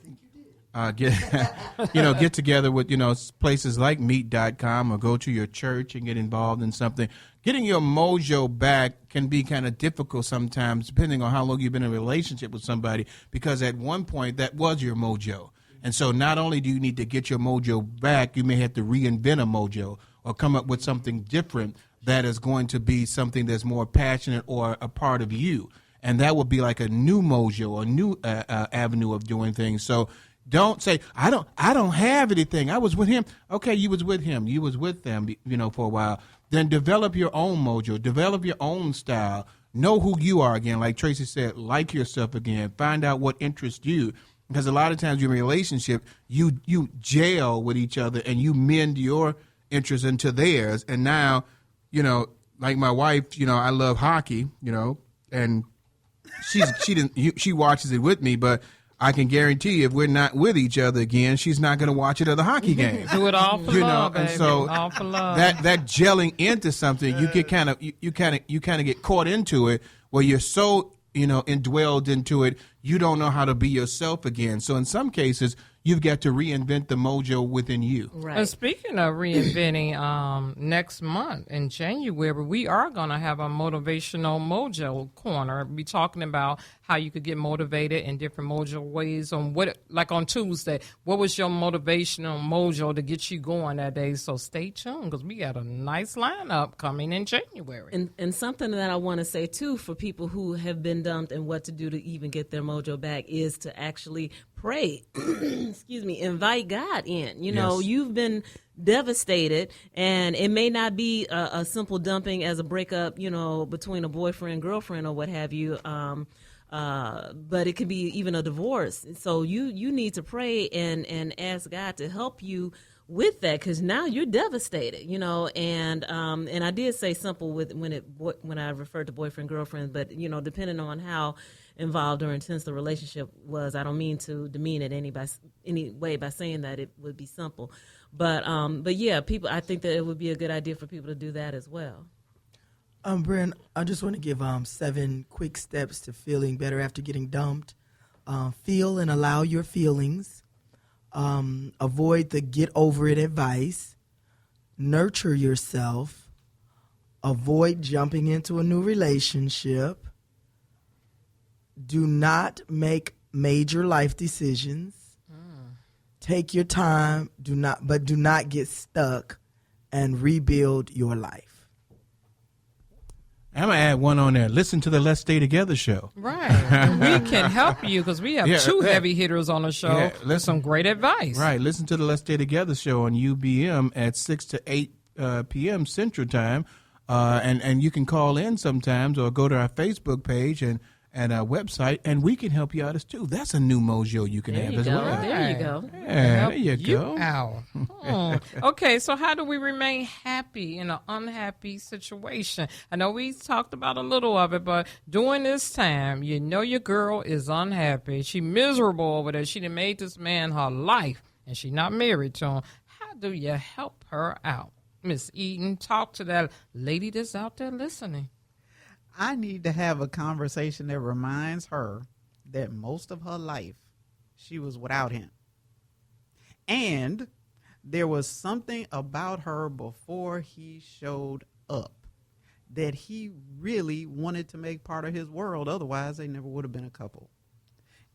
together with, you know, places like meet.com or go to your church and get involved in something. Getting your mojo back can be kind of difficult sometimes, depending on how long you've been in a relationship with somebody, because at one point that was your mojo. And so not only do you need to get your mojo back, you may have to reinvent a mojo or come up with something different that is going to be something that's more passionate or a part of you. And that would be like a new mojo, a new avenue of doing things. So don't say, I don't have anything. I was with him. Okay, you was with him. You was with them, you know, for a while. Then develop your own mojo. Develop your own style. Know who you are again. Like Tracy said, like yourself again. Find out what interests you. Because a lot of times you're in a relationship, you gel with each other and you mend your interests into theirs. And now, you know, like my wife, you know, I love hockey, you know, and she watches it with me, but I can guarantee you if we're not with each other again, she's not going to watch it at the hockey game. Do it all for love, and baby. so all for love. that gelling into something, you get kind of get caught into it where you're so, you know, indwelled into it, you don't know how to be yourself again. So in some cases, you've got to reinvent the mojo within you. Right. And speaking of reinventing, next month in January, we are going to have a motivational mojo corner. We'll be talking about how you could get motivated in different mojo ways. Like on Tuesday, what was your motivational mojo to get you going that day? So stay tuned, because we got a nice lineup coming in January. And something that I want to say, too, for people who have been dumped and what to do to even get their mojo back is to actually pray. Invite God in. You know, you've been devastated, and it may not be a simple dumping as a breakup, you know, between a boyfriend, girlfriend, or what have you. But it could be even a divorce. So you need to pray and ask God to help you with that, because now you're devastated, you know. And I did say simple when I referred to boyfriend, girlfriend, but you know, depending on how involved or intense the relationship was, I don't mean to demean it any way by saying that it would be simple, but yeah, people, I think that it would be a good idea for people to do that as well. Bren, I just want to give 7 quick steps to feeling better after getting dumped. Feel and allow your feelings. Avoid the get over it advice. Nurture yourself. Avoid jumping into a new relationship. Do not make major life decisions. Take your time. Do not get stuck, and rebuild your life. I'm going to add one on there. Listen to the Let's Stay Together show. Right. And we can help you because we have two heavy hitters on the show with some great advice. Right. Listen to the Let's Stay Together show on UBM at 6 to 8 p.m. Central Time. And you can call in sometimes or go to our Facebook page and our website, and we can help you out as too. That's a new mojo you can have as well. There you go. Yeah, there you go. Out. Okay, so how do we remain happy in an unhappy situation? I know we talked about a little of it, but during this time, you know your girl is unhappy. She miserable over there. She done made this man her life, and she not married to him. How do you help her out? Miss Eden, talk to that lady that's out there listening. I need to have a conversation that reminds her that most of her life she was without him. And there was something about her before he showed up that he really wanted to make part of his world. Otherwise, they never would have been a couple.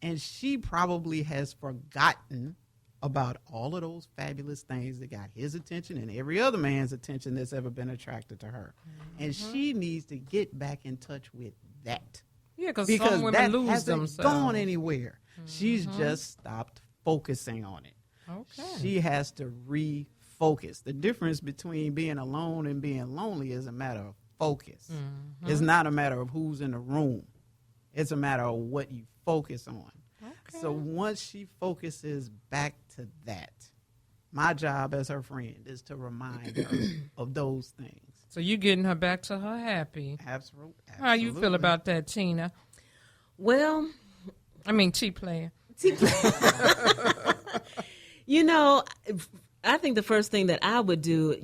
And she probably has forgotten about all of those fabulous things that got his attention and every other man's attention that's ever been attracted to her. Mm-hmm. And she needs to get back in touch with that. Yeah, because some women lose themselves. That hasn't gone anywhere. Mm-hmm. She's just stopped focusing on it. Okay. She has to refocus. The difference between being alone and being lonely is a matter of focus. Mm-hmm. It's not a matter of who's in the room. It's a matter of what you focus on. Okay. So once she focuses back to that, my job as her friend is to remind her of those things. So you getting her back to her happy. Absolutely. How you feel about that, Tina? Well, T-Player. I think the first thing that I would do,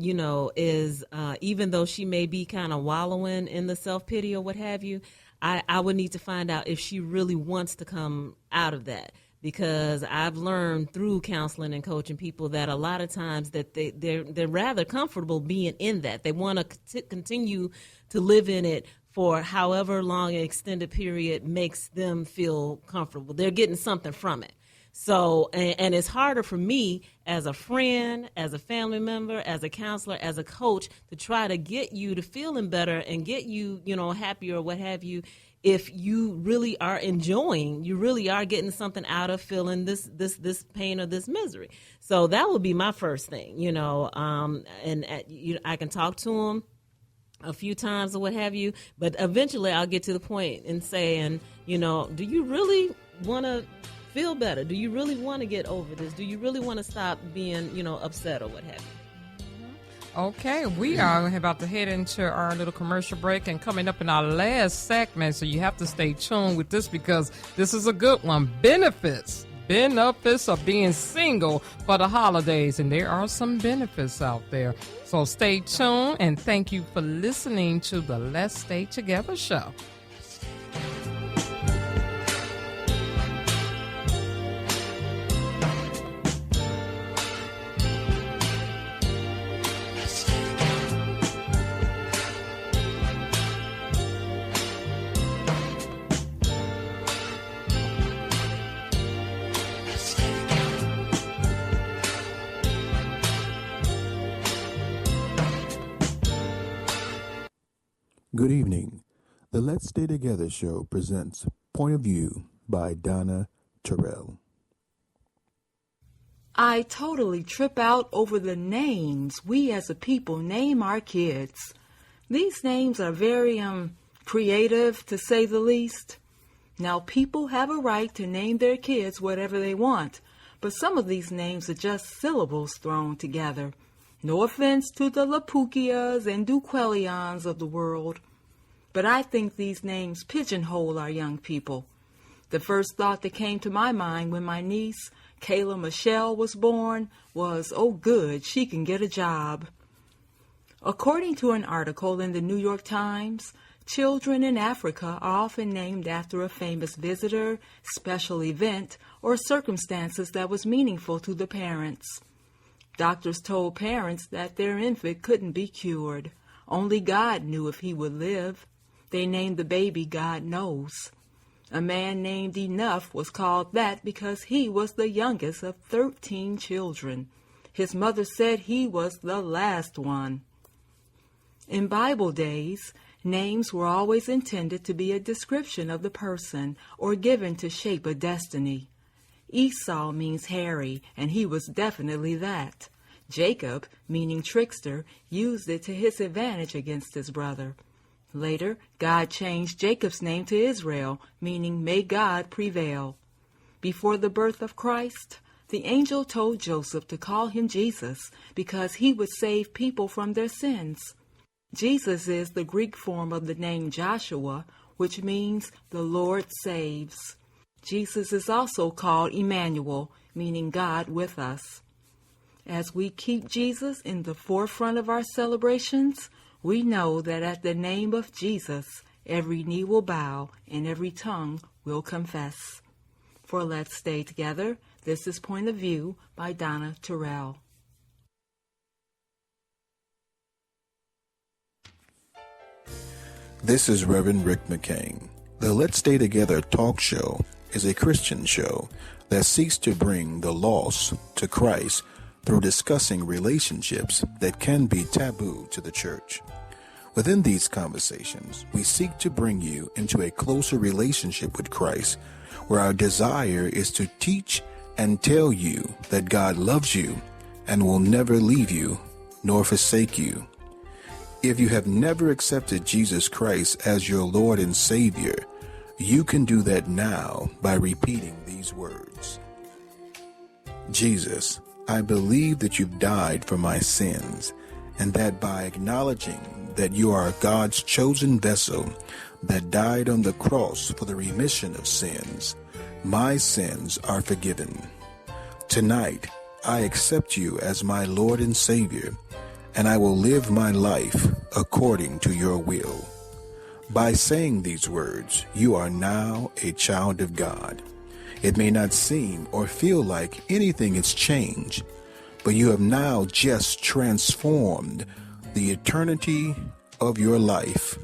is even though she may be kind of wallowing in the self-pity or what have you, I would need to find out if she really wants to come out of that, because I've learned through counseling and coaching people that a lot of times that they're rather comfortable being in that. They want to continue to live in it for however long an extended period makes them feel comfortable. They're getting something from it. So, and it's harder for me as a friend, as a family member, as a counselor, as a coach to try to get you to feeling better and get you, happier or what have you, if you really are enjoying, you really are getting something out of feeling this pain or this misery. So that would be my first thing, I can talk to him a few times or what have you, but eventually I'll get to the point in saying, do you really want to feel better? Do you really want to get over this? Do you really want to stop being, upset or what have you? Okay, we are about to head into our little commercial break and coming up in our last segment, so you have to stay tuned with this because this is a good one. Benefits of being single for the holidays, and there are some benefits out there. So stay tuned, and thank you for listening to the Let's Stay Together show. Good evening. The Let's Stay Together show presents Point of View by Donna Terrell. I totally trip out over the names we as a people name our kids. These names are very creative, to say the least. Now, people have a right to name their kids whatever they want, but some of these names are just syllables thrown together. No offense to the Lapukias and Duquelions of the world, but I think these names pigeonhole our young people. The first thought that came to my mind when my niece, Kayla Michelle, was born was, oh good, she can get a job. According to an article in the New York Times, children in Africa are often named after a famous visitor, special event, or circumstances that was meaningful to the parents. Doctors told parents that their infant couldn't be cured. Only God knew if he would live. They named the baby God Knows. A man named Enough was called that because he was the youngest of 13 children. His mother said he was the last one. In Bible days, Names were always intended to be a description of the person or given to shape a destiny. Esau means hairy, and he was definitely that. Jacob, meaning trickster, used it to his advantage against his brother. Later, God changed Jacob's name to Israel, meaning may God prevail. Before the birth of Christ, the angel told Joseph to call him Jesus because he would save people from their sins. Jesus is the Greek form of the name Joshua, which means the Lord saves. Jesus is also called Emmanuel, meaning God with us. As we keep Jesus in the forefront of our celebrations, we know that at the name of Jesus, every knee will bow and every tongue will confess. For Let's Stay Together, this is Point of View by Donna Terrell. This is Reverend Rick McCain. The Let's Stay Together talk show is a Christian show that seeks to bring the lost to Christ through discussing relationships that can be taboo to the church. Within these conversations, we seek to bring you into a closer relationship with Christ, where our desire is to teach and tell you that God loves you and will never leave you nor forsake you. If you have never accepted Jesus Christ as your Lord and Savior, you can do that now by repeating these words. Jesus, I believe that you've died for my sins, and that by acknowledging that you are God's chosen vessel that died on the cross for the remission of sins, my sins are forgiven. Tonight, I accept you as my Lord and Savior, and I will live my life according to your will. By saying these words, you are now a child of God. It may not seem or feel like anything has changed, but you have now just transformed the eternity of your life.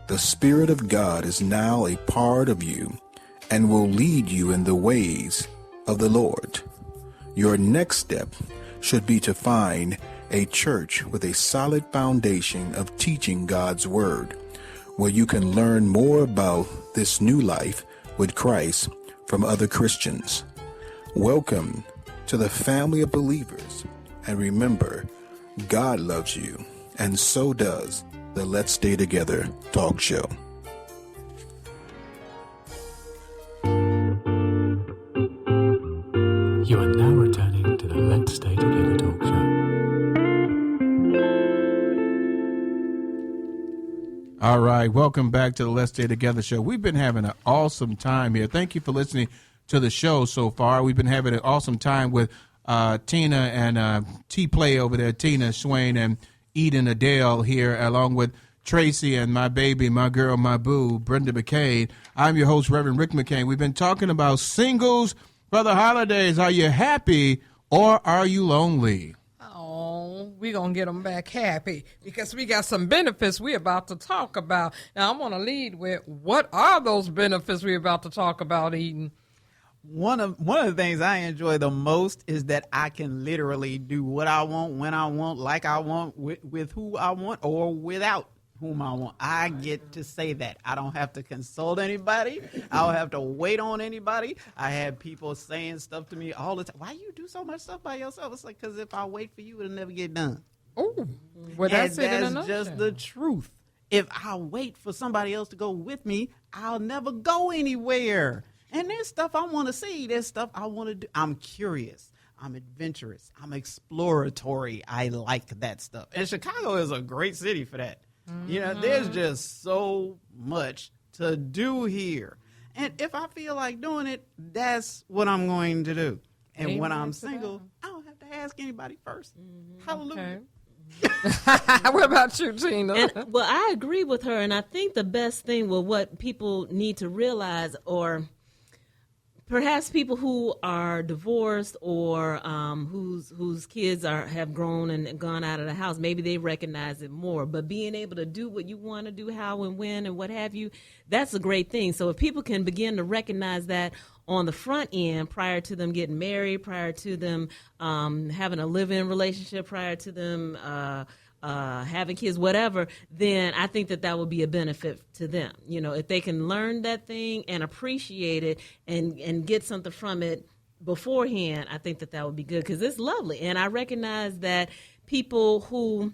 The Spirit of God is now a part of you and will lead you in the ways of the Lord. Your next step should be to find a church with a solid foundation of teaching God's Word, where you can learn more about this new life with Christ from other Christians. Welcome to the family of believers, and remember, God loves you, and so does the Let's Stay Together talk show. You are now returning to the Let's Stay Together talk show. All right, welcome back to the Let's Stay Together show. We've been having an awesome time here. Thank you for listening to the show so far. We've been having an awesome time with Tina and T-Play over there, Tina Swain and Eden Adele here, along with Tracy and my baby, my girl, my boo, Brenda McCain. I'm your host, Reverend Rick McCain. We've been talking about singles for the holidays. Are you happy or are you lonely? Oh, we're going to get them back happy because we got some benefits we're about to talk about. Now, I'm going to lead with, what are those benefits we're about to talk about, Eden? One of the things I enjoy the most is that I can literally do what I want, when I want, like I want, with who I want, or without whom I want. I get to say that. I don't have to consult anybody. I don't have to wait on anybody. I have people saying stuff to me all the time. Why you do so much stuff by yourself? It's like, because if I wait for you, it'll never get done. Oh, well, that's it in a That's just nutshell. the truth. If I wait for somebody else to go with me, I'll never go anywhere. And there's stuff I want to see. There's stuff I want to do. I'm curious. I'm adventurous. I'm exploratory. I like that stuff. And Chicago is a great city for that. Mm-hmm. You know, there's just so much to do here. And if I feel like doing it, that's what I'm going to do. And Amen when I'm to single, that. I don't have to ask anybody first. Hallelujah. Okay. What about you, Tina? And, well, I agree with her, and I think the best thing with what people need to realize, or perhaps people who are divorced or whose kids have grown and gone out of the house, maybe they recognize it more. But being able to do what you want to do, how and when and what have you, that's a great thing. So if people can begin to recognize that on the front end, prior to them getting married, prior to them having a live-in relationship, prior to them having kids, whatever, then I think that would be a benefit to them. If they can learn that thing and appreciate it and get something from it beforehand, I think that would be good, because it's lovely. And I recognize that people who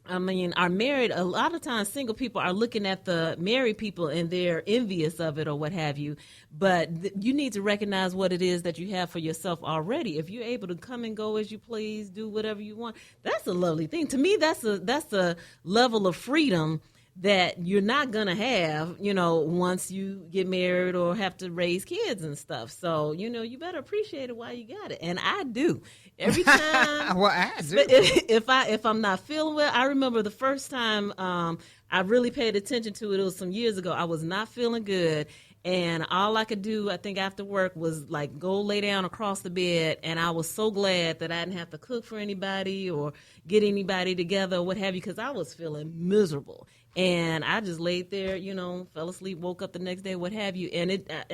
are married, a lot of times single people are looking at the married people and they're envious of it or what have you. But you need to recognize what it is that you have for yourself already. If you're able to come and go as you please, do whatever you want, that's a lovely thing. To me, that's a level of freedom that you're not going to have, once you get married or have to raise kids and stuff. So, you better appreciate it while you got it. And I do. Every time. Well, I do. If I'm not feeling well, I remember the first time I really paid attention to it. It was some years ago. I was not feeling good. And all I could do, I think, after work was like go lay down across the bed. And I was so glad that I didn't have to cook for anybody or get anybody together or what have you, because I was feeling miserable. And I just laid there, fell asleep, woke up the next day, what have you. And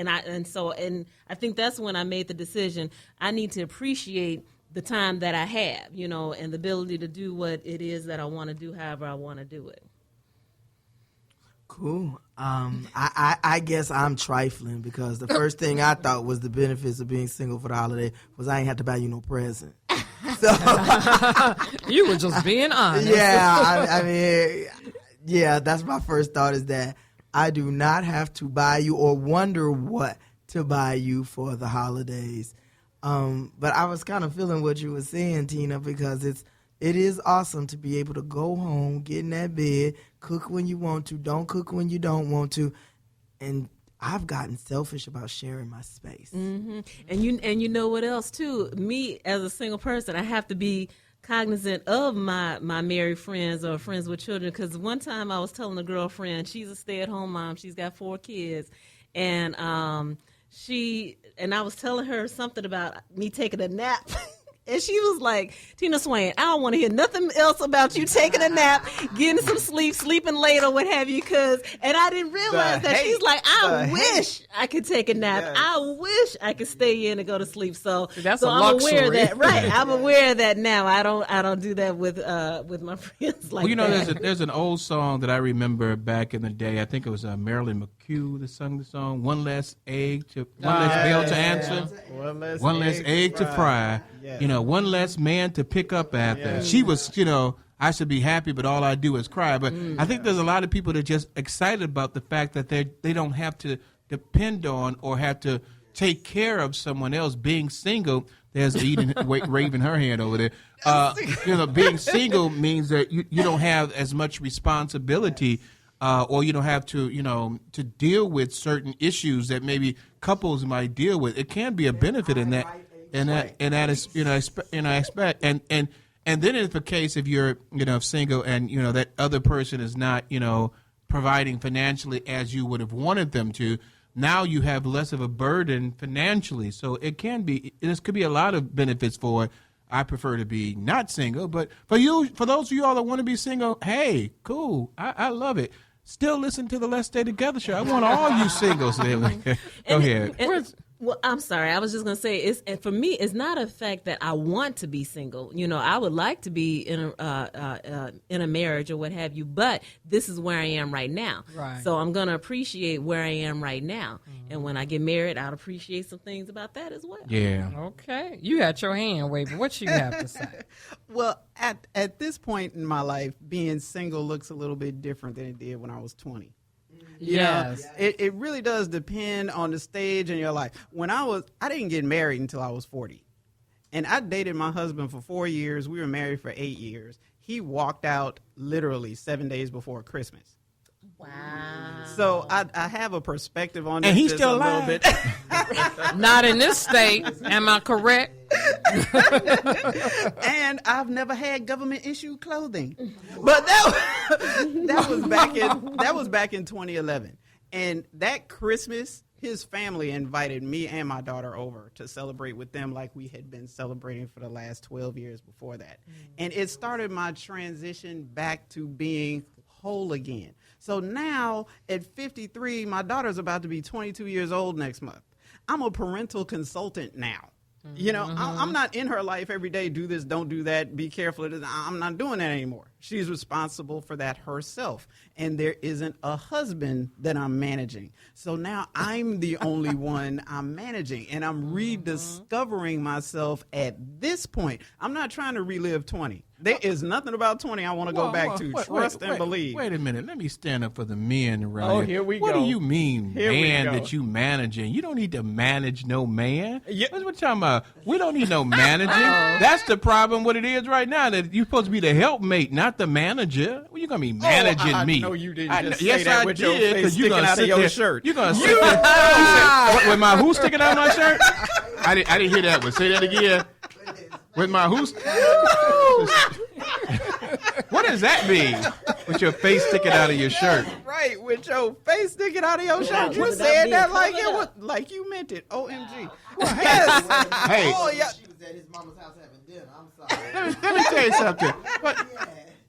I think that's when I made the decision. I need to appreciate the time that I have, and the ability to do what it is that I want to do, however I want to do it. Cool. I guess I'm trifling, because the first thing I thought was the benefits of being single for the holiday was I ain't have to buy you no present. So you were just being honest. Yeah, yeah, that's my first thought, is that I do not have to buy you or wonder what to buy you for the holidays. But I was kind of feeling what you were saying, Tina, because it is awesome to be able to go home, get in that bed, cook when you want to, don't cook when you don't want to. And I've gotten selfish about sharing my space. Mm-hmm. And you know what else, too? Me, as a single person, I have to be cognizant of my married friends or friends with children, because one time I was telling a girlfriend, she's a stay-at-home mom, she's got 4 kids, and I was telling her something about me taking a nap. And she was like, Tina Swain, I don't want to hear nothing else about you taking a nap, getting some sleep, sleeping late or what have you. And I didn't realize that she's like, I wish I could take a nap. Yes. I wish I could stay in and go to sleep. So that's so a I'm luxury. aware of that. Right. I'm aware of that now. I don't do that with my friends like that. There's an old song that I remember back in the day. I think it was Marilyn McHugh that sung the song, One Less Bell to Answer, One Less Egg to Fry. Yeah. One less man to pick up after. Yeah. She was, I should be happy, but all I do is cry. But I think there's a lot of people that are just excited about the fact that they don't have to depend on or have to take care of someone else. Being single, there's Eden waving her hand over there. Being single means that you don't have as much responsibility, or you don't have to, to deal with certain issues that maybe couples might deal with. It can be a benefit in that. And that is, expect. And then if the case, if you're, single and, that other person is not, providing financially as you would have wanted them to, now you have less of a burden financially. So this could be a lot of benefits for it. I prefer to be not single, but for those of you all that want to be single, hey, cool. I love it. Still listen to the Let's Stay Together show. I want all you singles. Go ahead. Well, I'm sorry. I was just going to say, for me, it's not a fact that I want to be single. I would like to be in a marriage or what have you, but this is where I am right now. Right. So I'm going to appreciate where I am right now. Mm-hmm. And when I get married, I'll appreciate some things about that as well. Yeah. Okay. You had your hand waving. What you have to say? Well, at this point in my life, being single looks a little bit different than it did when I was 20. Yes. It really does depend on the stage in your life. I didn't get married until I was 40. And I dated my husband for 4 years. We were married for 8 years. He walked out literally 7 days before Christmas. Wow. So I have a perspective on this. And he's still alive. A little bit. Not in this state. Am I correct? And I've never had government issued clothing. But that was back in 2011. And that Christmas, his family invited me and my daughter over to celebrate with them like we had been celebrating for the last 12 years before that. And it started my transition back to being whole again. So now at 53, my daughter's about to be 22 years old next month. I'm a parental consultant now. I'm not in her life every day, do this, don't do that, be careful of this. I'm not doing that anymore. She's responsible for that herself. And there isn't a husband that I'm managing. So now I'm the only one I'm managing. And I'm rediscovering myself at this point. I'm not trying to relive 20. There is nothing about 20 I want to go back to. Trust and believe. Wait a minute. Let me stand up for the men around Oh, here. here we What go. do you mean, Here we man, go. that you managing? You don't need to manage no man. Yeah. That's what you're talking about. We don't need no managing. That's the problem. What it is right now, that you're supposed to be the helpmate, not the manager. Well, you're gonna be managing I me. know you didn't just yes, say that I with did, your face 'cause you sticking gonna out of sit your there- shirt. You're gonna sit there. You said, with my who sticking out of my shirt? I didn't hear that one. Say that again. With my who? What does that mean? With your face sticking out of your shirt? Right, with your face sticking out of your shirt. You said that like it was, like you meant it. OMG. Yes. Hey. Oh, yeah. She was at his mama's house having dinner. I'm sorry. Let me tell you something.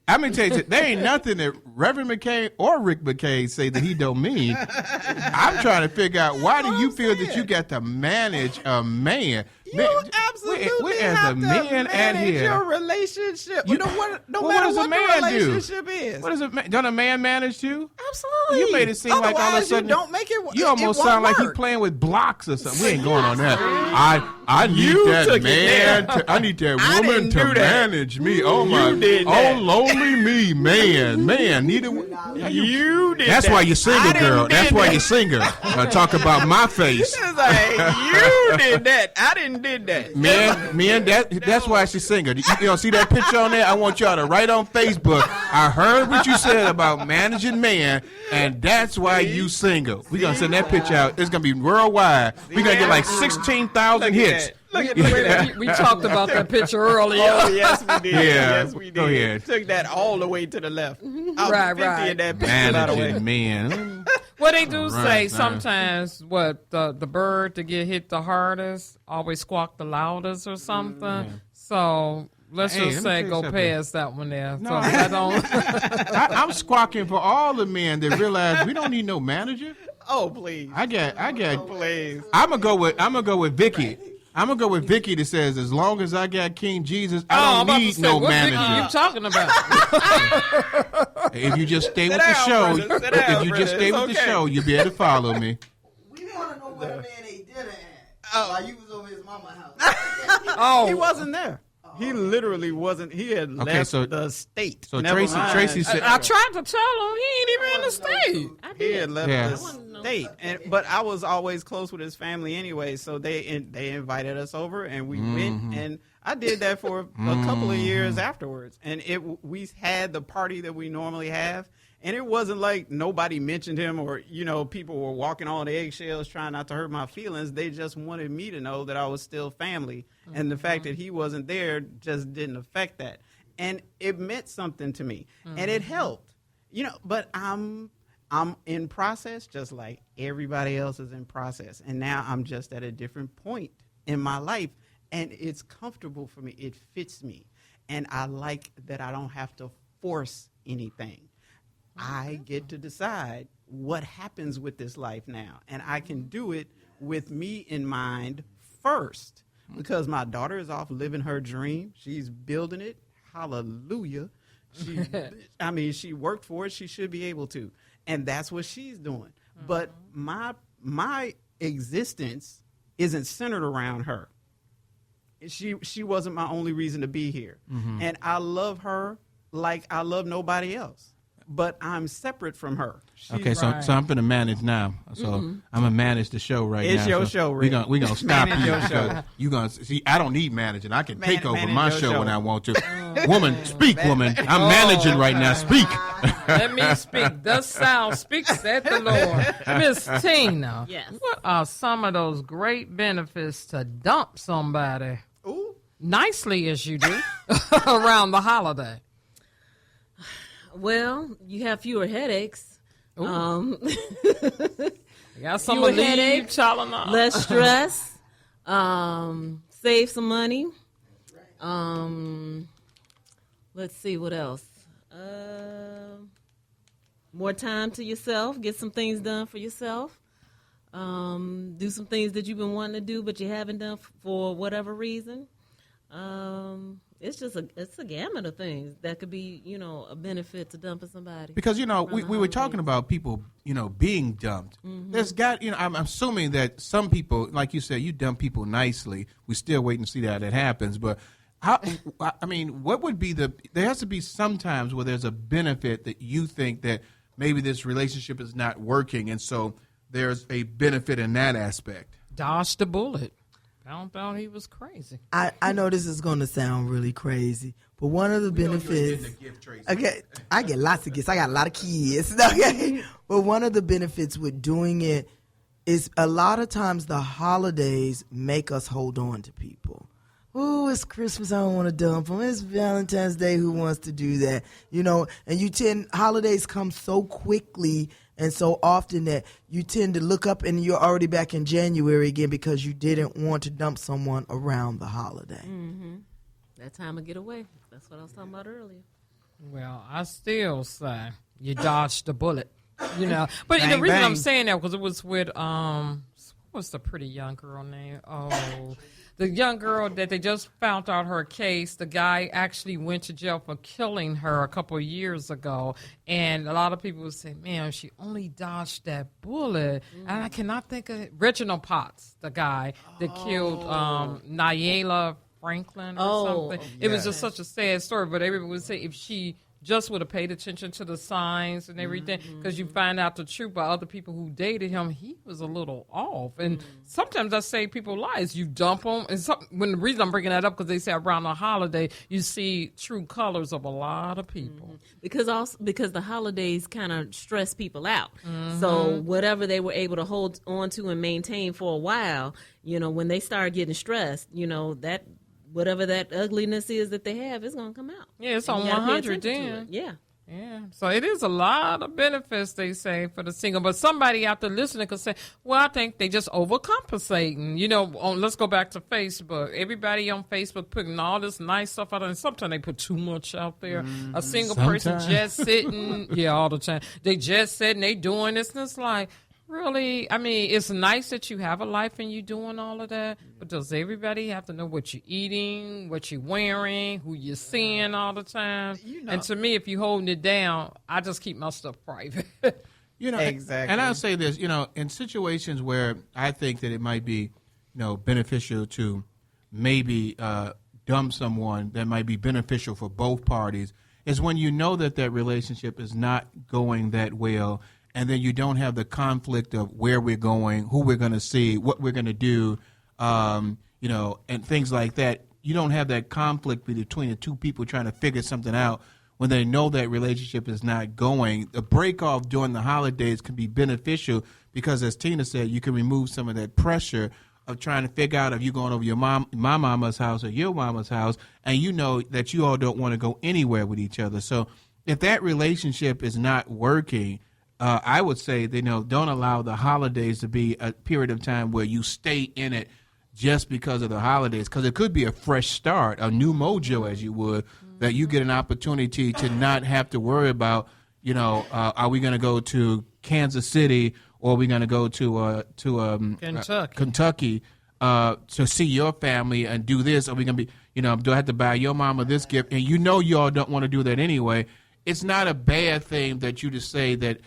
I'm going to tell you something. There ain't nothing that Reverend McCain or Rick McCain say that he don't mean. I'm trying to figure out, why do you feel that you got to manage a man? You absolutely have to manage your relationship. No matter does a what man the relationship do? is. What does don't a man manage you? Absolutely. You made it seem like all of a Otherwise, sudden you don't make it. you almost it sound won't like you work. playing with blocks or something. We ain't going on that. I need You that took it man. there. I need that I woman didn't to do that. manage me. Oh my! You did Oh that. lonely me, man. Neither. You did That's that. why you're single, I didn't girl. did That's why that. you're single. Talk about my face. It's like, you did that. I didn't did that. Man, that's why she's single. You don't see that picture on there? I want y'all to write on Facebook. I heard what you said about managing man, and that's why you single. We're going to send that picture out. It's going to be worldwide. We're going to get like 16,000 hits. Look at that. We talked about that picture earlier. Oh, yes, we did. Yeah, Yes, we did. go ahead. Took that all the way to the left. I was Right, 50 right. in that picture, by the way. Managing man. Well, they do say Right, sometimes the bird to get hit the hardest always squawk the loudest or something. So let's Hey, just let me say tell you go something. past that one there. No. So I don't. I'm squawking for all the men that realize we don't need no manager. Oh, please. I got. Please. I'm gonna go with Vicky. I'm gonna go with Vicky that says, as long as I got King Jesus, I don't need no what manager. Vicky you talking about? If you just stay with Sit the down, show, brother. Sit down, if you just brother. stay It's with the okay. show, you'll be able to follow me. We want to know what a man ate dinner at while you was over his mama's house. Oh, He wasn't there. He literally wasn't. He had Okay, left so- the state. so Never mind. Tracy said- I tried to tell him he ain't even in the state. He had left Yeah. the state, but I was always close with his family anyway. So they invited us over, and we went, and I did that for a couple of years afterwards. And we had the party that we normally have, and it wasn't like nobody mentioned him or people were walking on eggshells trying not to hurt my feelings. They just wanted me to know that I was still family, and the fact that he wasn't there just didn't affect that, and it meant something to me, and it helped. But I'm in process just like everybody else is in process. And now I'm just at a different point in my life, and it's comfortable for me. It fits me. And I like that I don't have to force anything. I get to decide what happens with this life now. And I can do it with me in mind first, because my daughter is off living her dream. She's building it. Hallelujah. She worked for it. She should be able to. And that's what she's doing. But my existence isn't centered around her. She wasn't my only reason to be here. And I love her like I love nobody else. But I'm separate from her. Okay, so I'm gonna manage now. So I'm gonna manage the show right now. It's your so show, We Rick. gonna stop Manage you your because show. you gonna see. I don't need managing. I can take over manage my your show show. when I want to. Woman, speak, woman. I'm managing right now. Speak. Let me speak. Thus sound speak, said the Lord. Miss Tina, Yes. what are some of those great benefits to dump somebody Ooh. nicely as you do around the holiday? Well, you have fewer headaches. You got some Fewer of leave, headaches, Tylenol. less stress, save some money. Let's see what else. More time to yourself. Get some things done for yourself. Do some things that you've been wanting to do but you haven't done for whatever reason. It's a gamut of things that could be, a benefit to dumping somebody. Because, we were talking about people, being dumped. Mm-hmm. There's I'm assuming that some people, like you said, you dump people nicely. We're still waiting to see how that happens. But what would be there has to be some times where there's a benefit that you think that maybe this relationship is not working. And so there's a benefit in that aspect. Dodged the bullet. Found out he was crazy. I know this is going to sound really crazy, but one of the benefits. Okay, I get lots of gifts. I got a lot of kids. Okay, but one of the benefits with doing it is a lot of times the holidays make us hold on to people. Oh, it's Christmas, I don't want to dump them. It's Valentine's Day, who wants to do that? And holidays come so quickly and so often that you tend to look up and you're already back in January again because you didn't want to dump someone around the holiday. Mm-hmm. That time of getaway. That's what I was talking about earlier. Well, I still say you dodged the bullet, But Bang, the reason bang. I'm saying that because it was with, what's the pretty young girl name? Oh, the young girl that they just found out her case, the guy actually went to jail for killing her a couple of years ago. And a lot of people would say, man, she only dodged that bullet. And I cannot think of Reginald Potts, the guy that killed Nyala Franklin or something. It was just such a sad story. But everyone would say if she just would have paid attention to the signs and everything, because you find out the truth by other people who dated him, he was a little off. And sometimes I say people lies. You dump them. And when the reason I'm bringing that up, because they say around the holiday, you see true colors of a lot of people. Because the holidays kind of stress people out. So whatever they were able to hold on to and maintain for a while, when they start getting stressed, that whatever that ugliness is that they have is going to come out. Yeah, it's And on you gotta pay 100 attention to then. it. Yeah. Yeah, so it is a lot of benefits, they say, for the single. But somebody out there listening could say, well, I think they just overcompensating. Let's go back to Facebook. Everybody on Facebook putting all this nice stuff out there. And sometimes they put too much out there. A single person just sitting, all the time. They just sitting, they doing this. And it's like, really? I mean, it's nice that you have a life and you doing all of that, but does everybody have to know what you're eating, what you're wearing, who you're seeing all the time? And to me, if you're holding it down, I just keep my stuff private. Exactly. And I'll say this, in situations where I think that it might be, beneficial to maybe dump someone that might be beneficial for both parties is when you know that that relationship is not going that well. And then you don't have the conflict of where we're going, who we're going to see, what we're going to do, and things like that. You don't have that conflict between the two people trying to figure something out when they know that relationship is not going. The break off during the holidays can be beneficial because, as Tina said, you can remove some of that pressure of trying to figure out if you're going over my mama's house or your mama's house, and you know that you all don't want to go anywhere with each other. So if that relationship is not working, I would say, don't allow the holidays to be a period of time where you stay in it just because of the holidays, because it could be a fresh start, a new mojo, as you would, that you get an opportunity to not have to worry about, are we going to go to Kansas City or are we going to go to Kentucky to see your family and do this? Are we going to be, do I have to buy your mama this gift? And you all don't want to do that anyway. It's not a bad thing that you just say that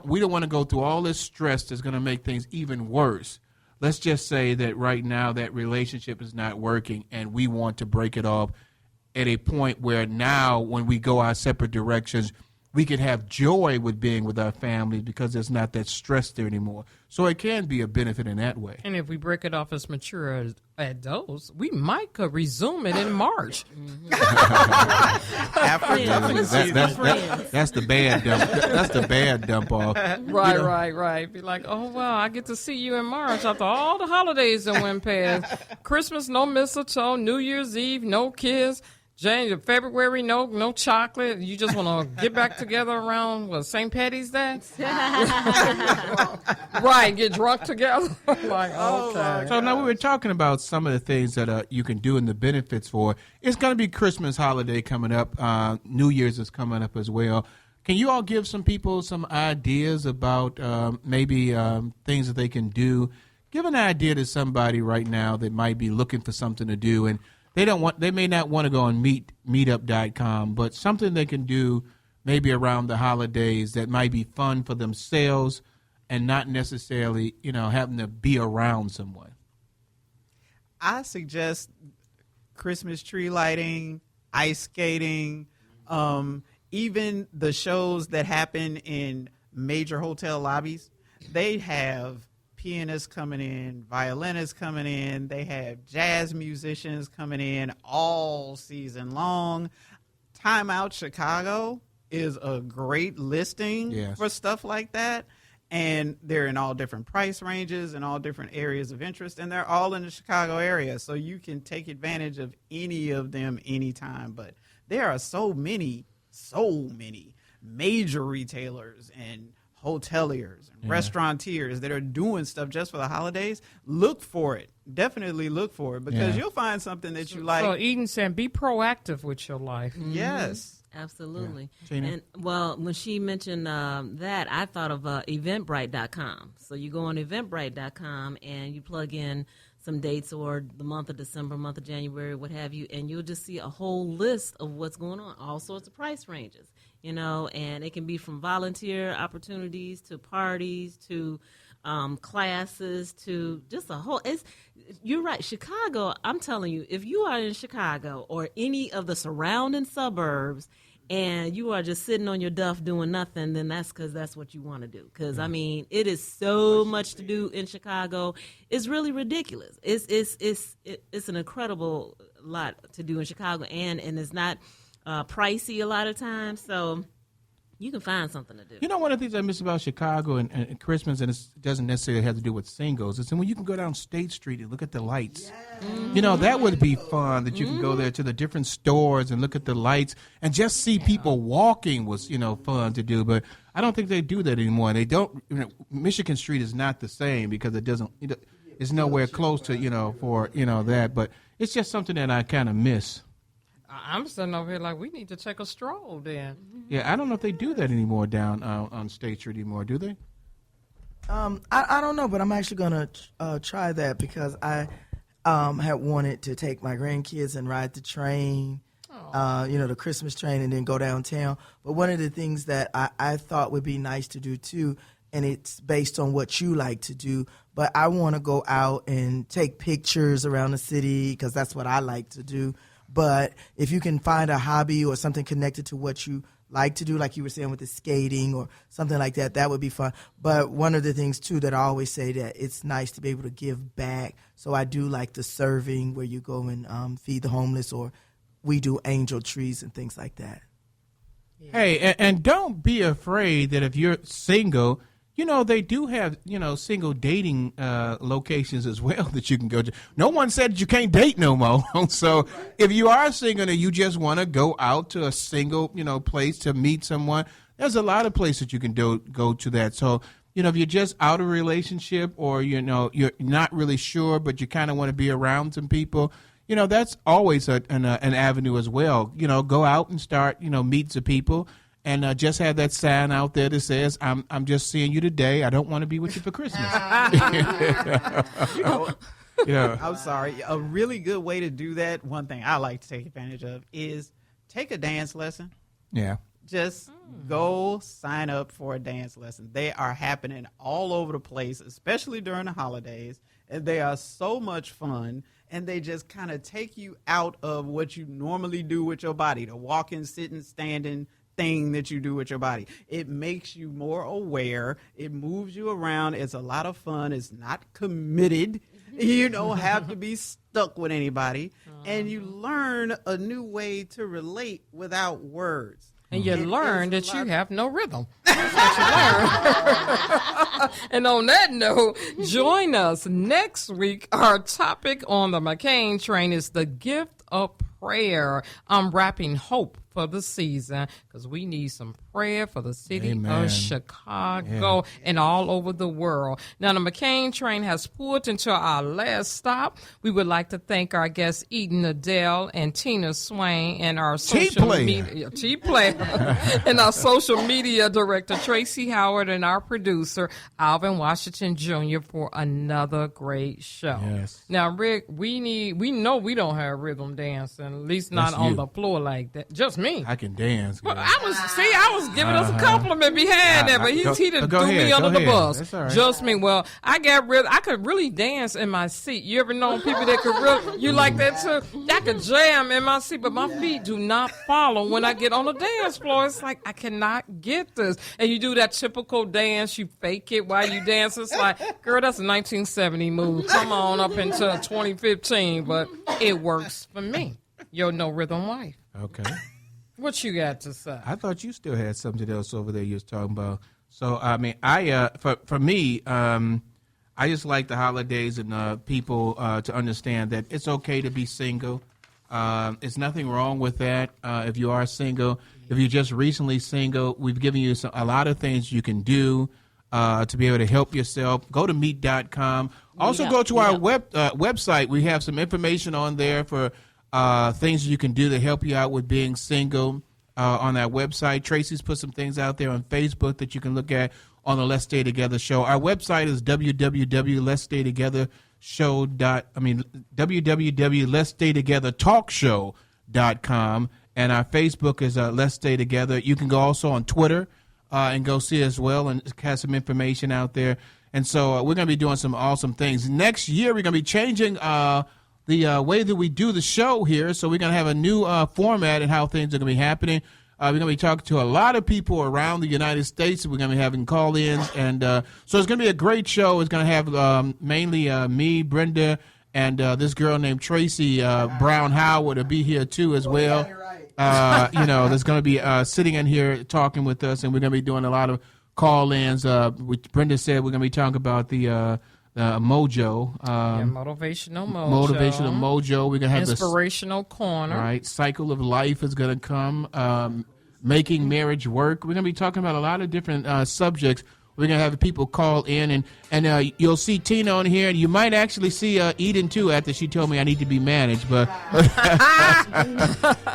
we don't want to go through all this stress that's going to make things even worse. Let's just say that right now that relationship is not working and we want to break it off at a point where now when we go our separate directions, we can have joy with being with our family because there's not that stress there anymore. So it can be a benefit in that way. And if we break it off as mature adults, we might could resume it in March. That's the bad dump. That's the bad dump off. Right. Be like, oh, well, I get to see you in March after all the holidays that went past. Christmas, no mistletoe. New Year's Eve, no kids. January, February, no chocolate. You just want to get back together around St. Patty's Day? Right, get drunk together. Like, okay. So now we were talking about some of the things that you can do and the benefits for. It's going to be Christmas holiday coming up. New Year's is coming up as well. Can you all give some people some ideas about maybe things that they can do? Give an idea to somebody right now that might be looking for something to do. And They may not want to go on meetup.com, but something they can do maybe around the holidays that might be fun for themselves and not necessarily, having to be around someone. I suggest Christmas tree lighting, ice skating, even the shows that happen in major hotel lobbies. They have pianists coming in, violinists coming in, they have jazz musicians coming in all season long. Time Out Chicago is a great listing for stuff like that. And they're in all different price ranges and all different areas of interest, and they're all in the Chicago area, so you can take advantage of any of them anytime. But there are so many major retailers and hoteliers and restaurateurs that are doing stuff just for the holidays. Look for it. Definitely look for it, because you'll find something that you like. So Eden said, be proactive with your life. Yes. Absolutely. Yeah. And when she mentioned that, I thought of Eventbrite.com. So you go on Eventbrite.com and you plug in some dates or the month of December, month of January, what have you, and you'll just see a whole list of what's going on, all sorts of price ranges, and it can be from volunteer opportunities to parties to classes to just a whole. You're right, Chicago. I'm telling you, if you are in Chicago or any of the surrounding suburbs, and you are just sitting on your duff doing nothing, then that's because that's what you want to do. Because it is so much to do in Chicago. It's really ridiculous. It's an incredible lot to do in Chicago, and it's not pricey a lot of times. So you can find something to do. One of the things I miss about Chicago and Christmas, and it doesn't necessarily have to do with singles, is when you can go down State Street and look at the lights. That would be fun, that you can go there to the different stores and look at the lights and just see people walking was, fun to do. But I don't think they do that anymore. They don't. Michigan Street is not the same because it doesn't. It's nowhere close to, for, that. But it's just something that I kind of miss. I'm sitting over here like we need to take a stroll then. Yeah, I don't know if they do that anymore down on State Street anymore, do they? I don't know, but I'm actually going to try that because I had wanted to take my grandkids and ride the train, the Christmas train, and then go downtown. But one of the things that I thought would be nice to do too, and it's based on what you like to do, but I want to go out and take pictures around the city because that's what I like to do. But if you can find a hobby or something connected to what you like to do, like you were saying with the skating or something like that, that would be fun. But one of the things, too, that I always say that it's nice to be able to give back. So I do like the serving where you go and feed the homeless, or we do angel trees and things like that. Yeah. Hey, and don't be afraid that if you're single, they do have, single dating locations as well that you can go to. No one said you can't date no more. So if you are single and you just want to go out to a single, place to meet someone, there's a lot of places you can go to that. So, if you're just out of a relationship or, you're not really sure, but you kind of want to be around some people, that's always an avenue as well. Go out and start, meet some people. And just have that sign out there that says, I'm just seeing you today. I don't want to be with you for Christmas. I'm sorry. A really good way to do that, one thing I like to take advantage of, is take a dance lesson. Yeah. Just go sign up for a dance lesson. They are happening all over the place, especially during the holidays. And they are so much fun. And they just kind of take you out of what you normally do with your body, the walking, sitting, standing thing that you do with your body. It makes you more aware. It moves you around. It's a lot of fun. It's not committed. You don't have to be stuck with anybody. And you learn a new way to relate without words. And you learn that you have no rhythm. That's what you learn. And on that note, join us next week. Our topic on the McCain train is the gift of prayer, unwrapping hope for for the season, because we need some prayer for the city Amen. of Chicago and all over the world. Now, the McCain train has pulled into our last stop. We would like to thank our guests, Adele and Tina Swain, and our social media and our social media director, Tracy Howard, and our producer, Alvin Washington Jr., for another great show. Yes. Now, Rick, we know we don't have rhythm dancing, at least not on the floor like that. Just me. I can dance. Well, I was giving us a compliment behind that, but he done threw me under the bus. That's all right. Just me. Well, I could really dance in my seat. You ever known people that could really, you like that too? I could jam in my seat, but my feet do not follow when I get on the dance floor. It's like, I cannot get this. And you do that typical dance, you fake it while you dance. It's like, girl, that's a 1970 move. Come on up into 2015, but it works for me. Your no rhythm wife. Okay. What you got to say? I thought you still had something else over there you was talking about. So, I mean, for me, I just like the holidays and people to understand that it's okay to be single. There's nothing wrong with that if you are single. If you're just recently single, we've given you a lot of things you can do to be able to help yourself. Go to meet.com. Also, go to our website. We have some information on there for things you can do to help you out with being single on that website. Tracy's put some things out there on Facebook that you can look at on the Let's Stay Together show. Our website is www.letsstaytogethertalkshow.com, and our Facebook is Let's Stay Together. You can go also on Twitter and go see as well and have some information out there. And so we're going to be doing some awesome things. Next year, we're going to be changing the way that we do the show here. So we're going to have a new format and how things are going to be happening. We're going to be talking to a lot of people around the United States. We're going to be having call-ins. And so it's going to be a great show. It's going to have mainly me, Brenda, and this girl named Tracy Brown Howard will be here too as well. There's going to be sitting in here talking with us, and we're going to be doing a lot of call-ins. Which Brenda said we're going to be talking about the mojo. Motivational mojo. Motivational mojo. We're going to have Inspirational corner. Right. Cycle of life is going to come. Making marriage work. We're going to be talking about a lot of different subjects. We're going to have people call in, and you'll see Tina on here, and you might actually see Eden, too, after she told me I need to be managed. But,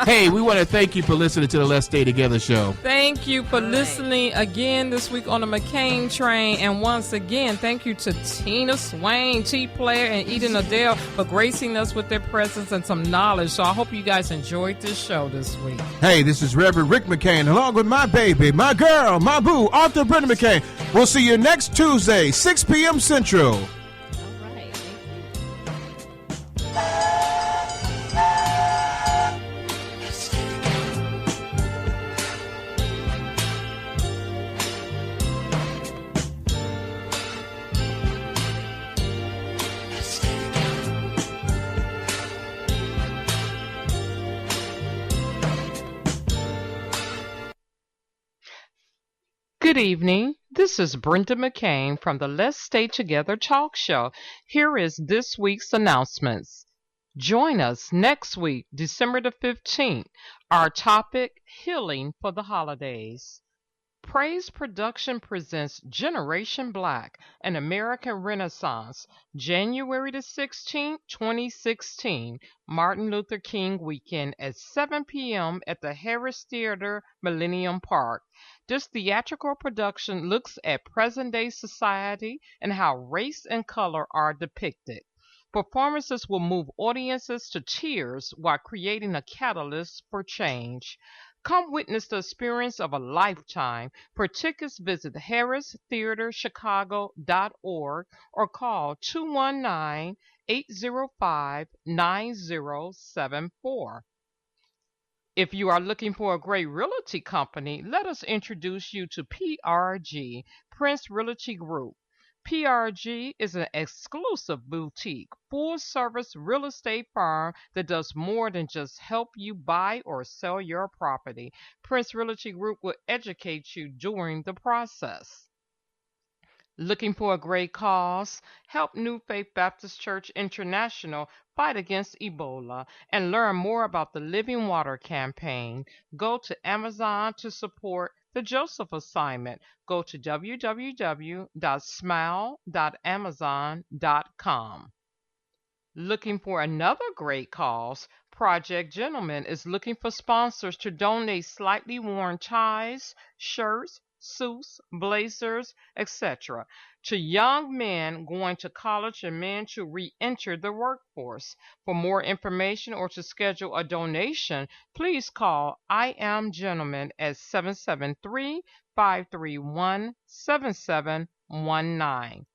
hey, we want to thank you for listening to the Let's Stay Together show. Thank you for listening again this week on the McCain train. And once again, thank you to Tina Swain, T-Player, and Adele for gracing us with their presence and some knowledge. So I hope you guys enjoyed this show this week. Hey, this is Reverend Rick McCain, along with my baby, my girl, my boo, Arthur Brenda McCain. We'll see you next Tuesday, 6 p.m. Central. Good evening. This is Brenda McCain from the Let's Stay Together talk show. Here is this week's announcements. Join us next week, December the 15th. Our topic, Healing for the Holidays. Praise Production presents Generation Black, an American Renaissance, January the 16th, 2016, Martin Luther King weekend at 7 p.m. at the Harris Theater, Millennium Park. This theatrical production looks at present-day society and how race and color are depicted. Performances will move audiences to tears while creating a catalyst for change. Come witness the experience of a lifetime. For tickets, visit harristheaterchicago.org or call 219-805-9074. If you are looking for a great realty company, let us introduce you to PRG, Prince Realty Group. PRG is an exclusive boutique, full-service real estate firm that does more than just help you buy or sell your property. Prince Realty Group will educate you during the process. Looking for a great cause? Help New Faith Baptist Church International fight against Ebola, and learn more about the Living Water campaign, go to Amazon to support the Joseph Assignment. Go to www.smile.amazon.com. Looking for another great cause? Project Gentleman is looking for sponsors to donate slightly worn ties, shirts, suits, blazers, etc. to young men going to college and men to re-enter the workforce. For more information or to schedule a donation, please call I Am Gentleman at 773-531-7719.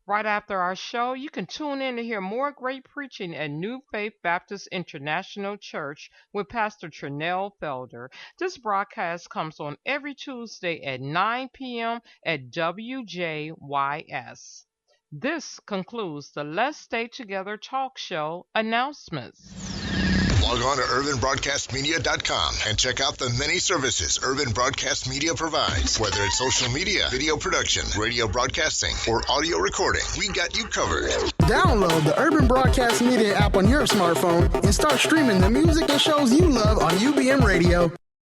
Right after our show, you can tune in to hear more great preaching at New Faith Baptist International Church with Pastor Trinell Felder. This broadcast comes on every Tuesday at 9 p.m. at WJYS. This concludes the Let's Stay Together talk show announcements. Log on to urbanbroadcastmedia.com and check out the many services Urban Broadcast Media provides. Whether it's social media, video production, radio broadcasting, or audio recording, we got you covered. Download the Urban Broadcast Media app on your smartphone and start streaming the music and shows you love on UBM Radio.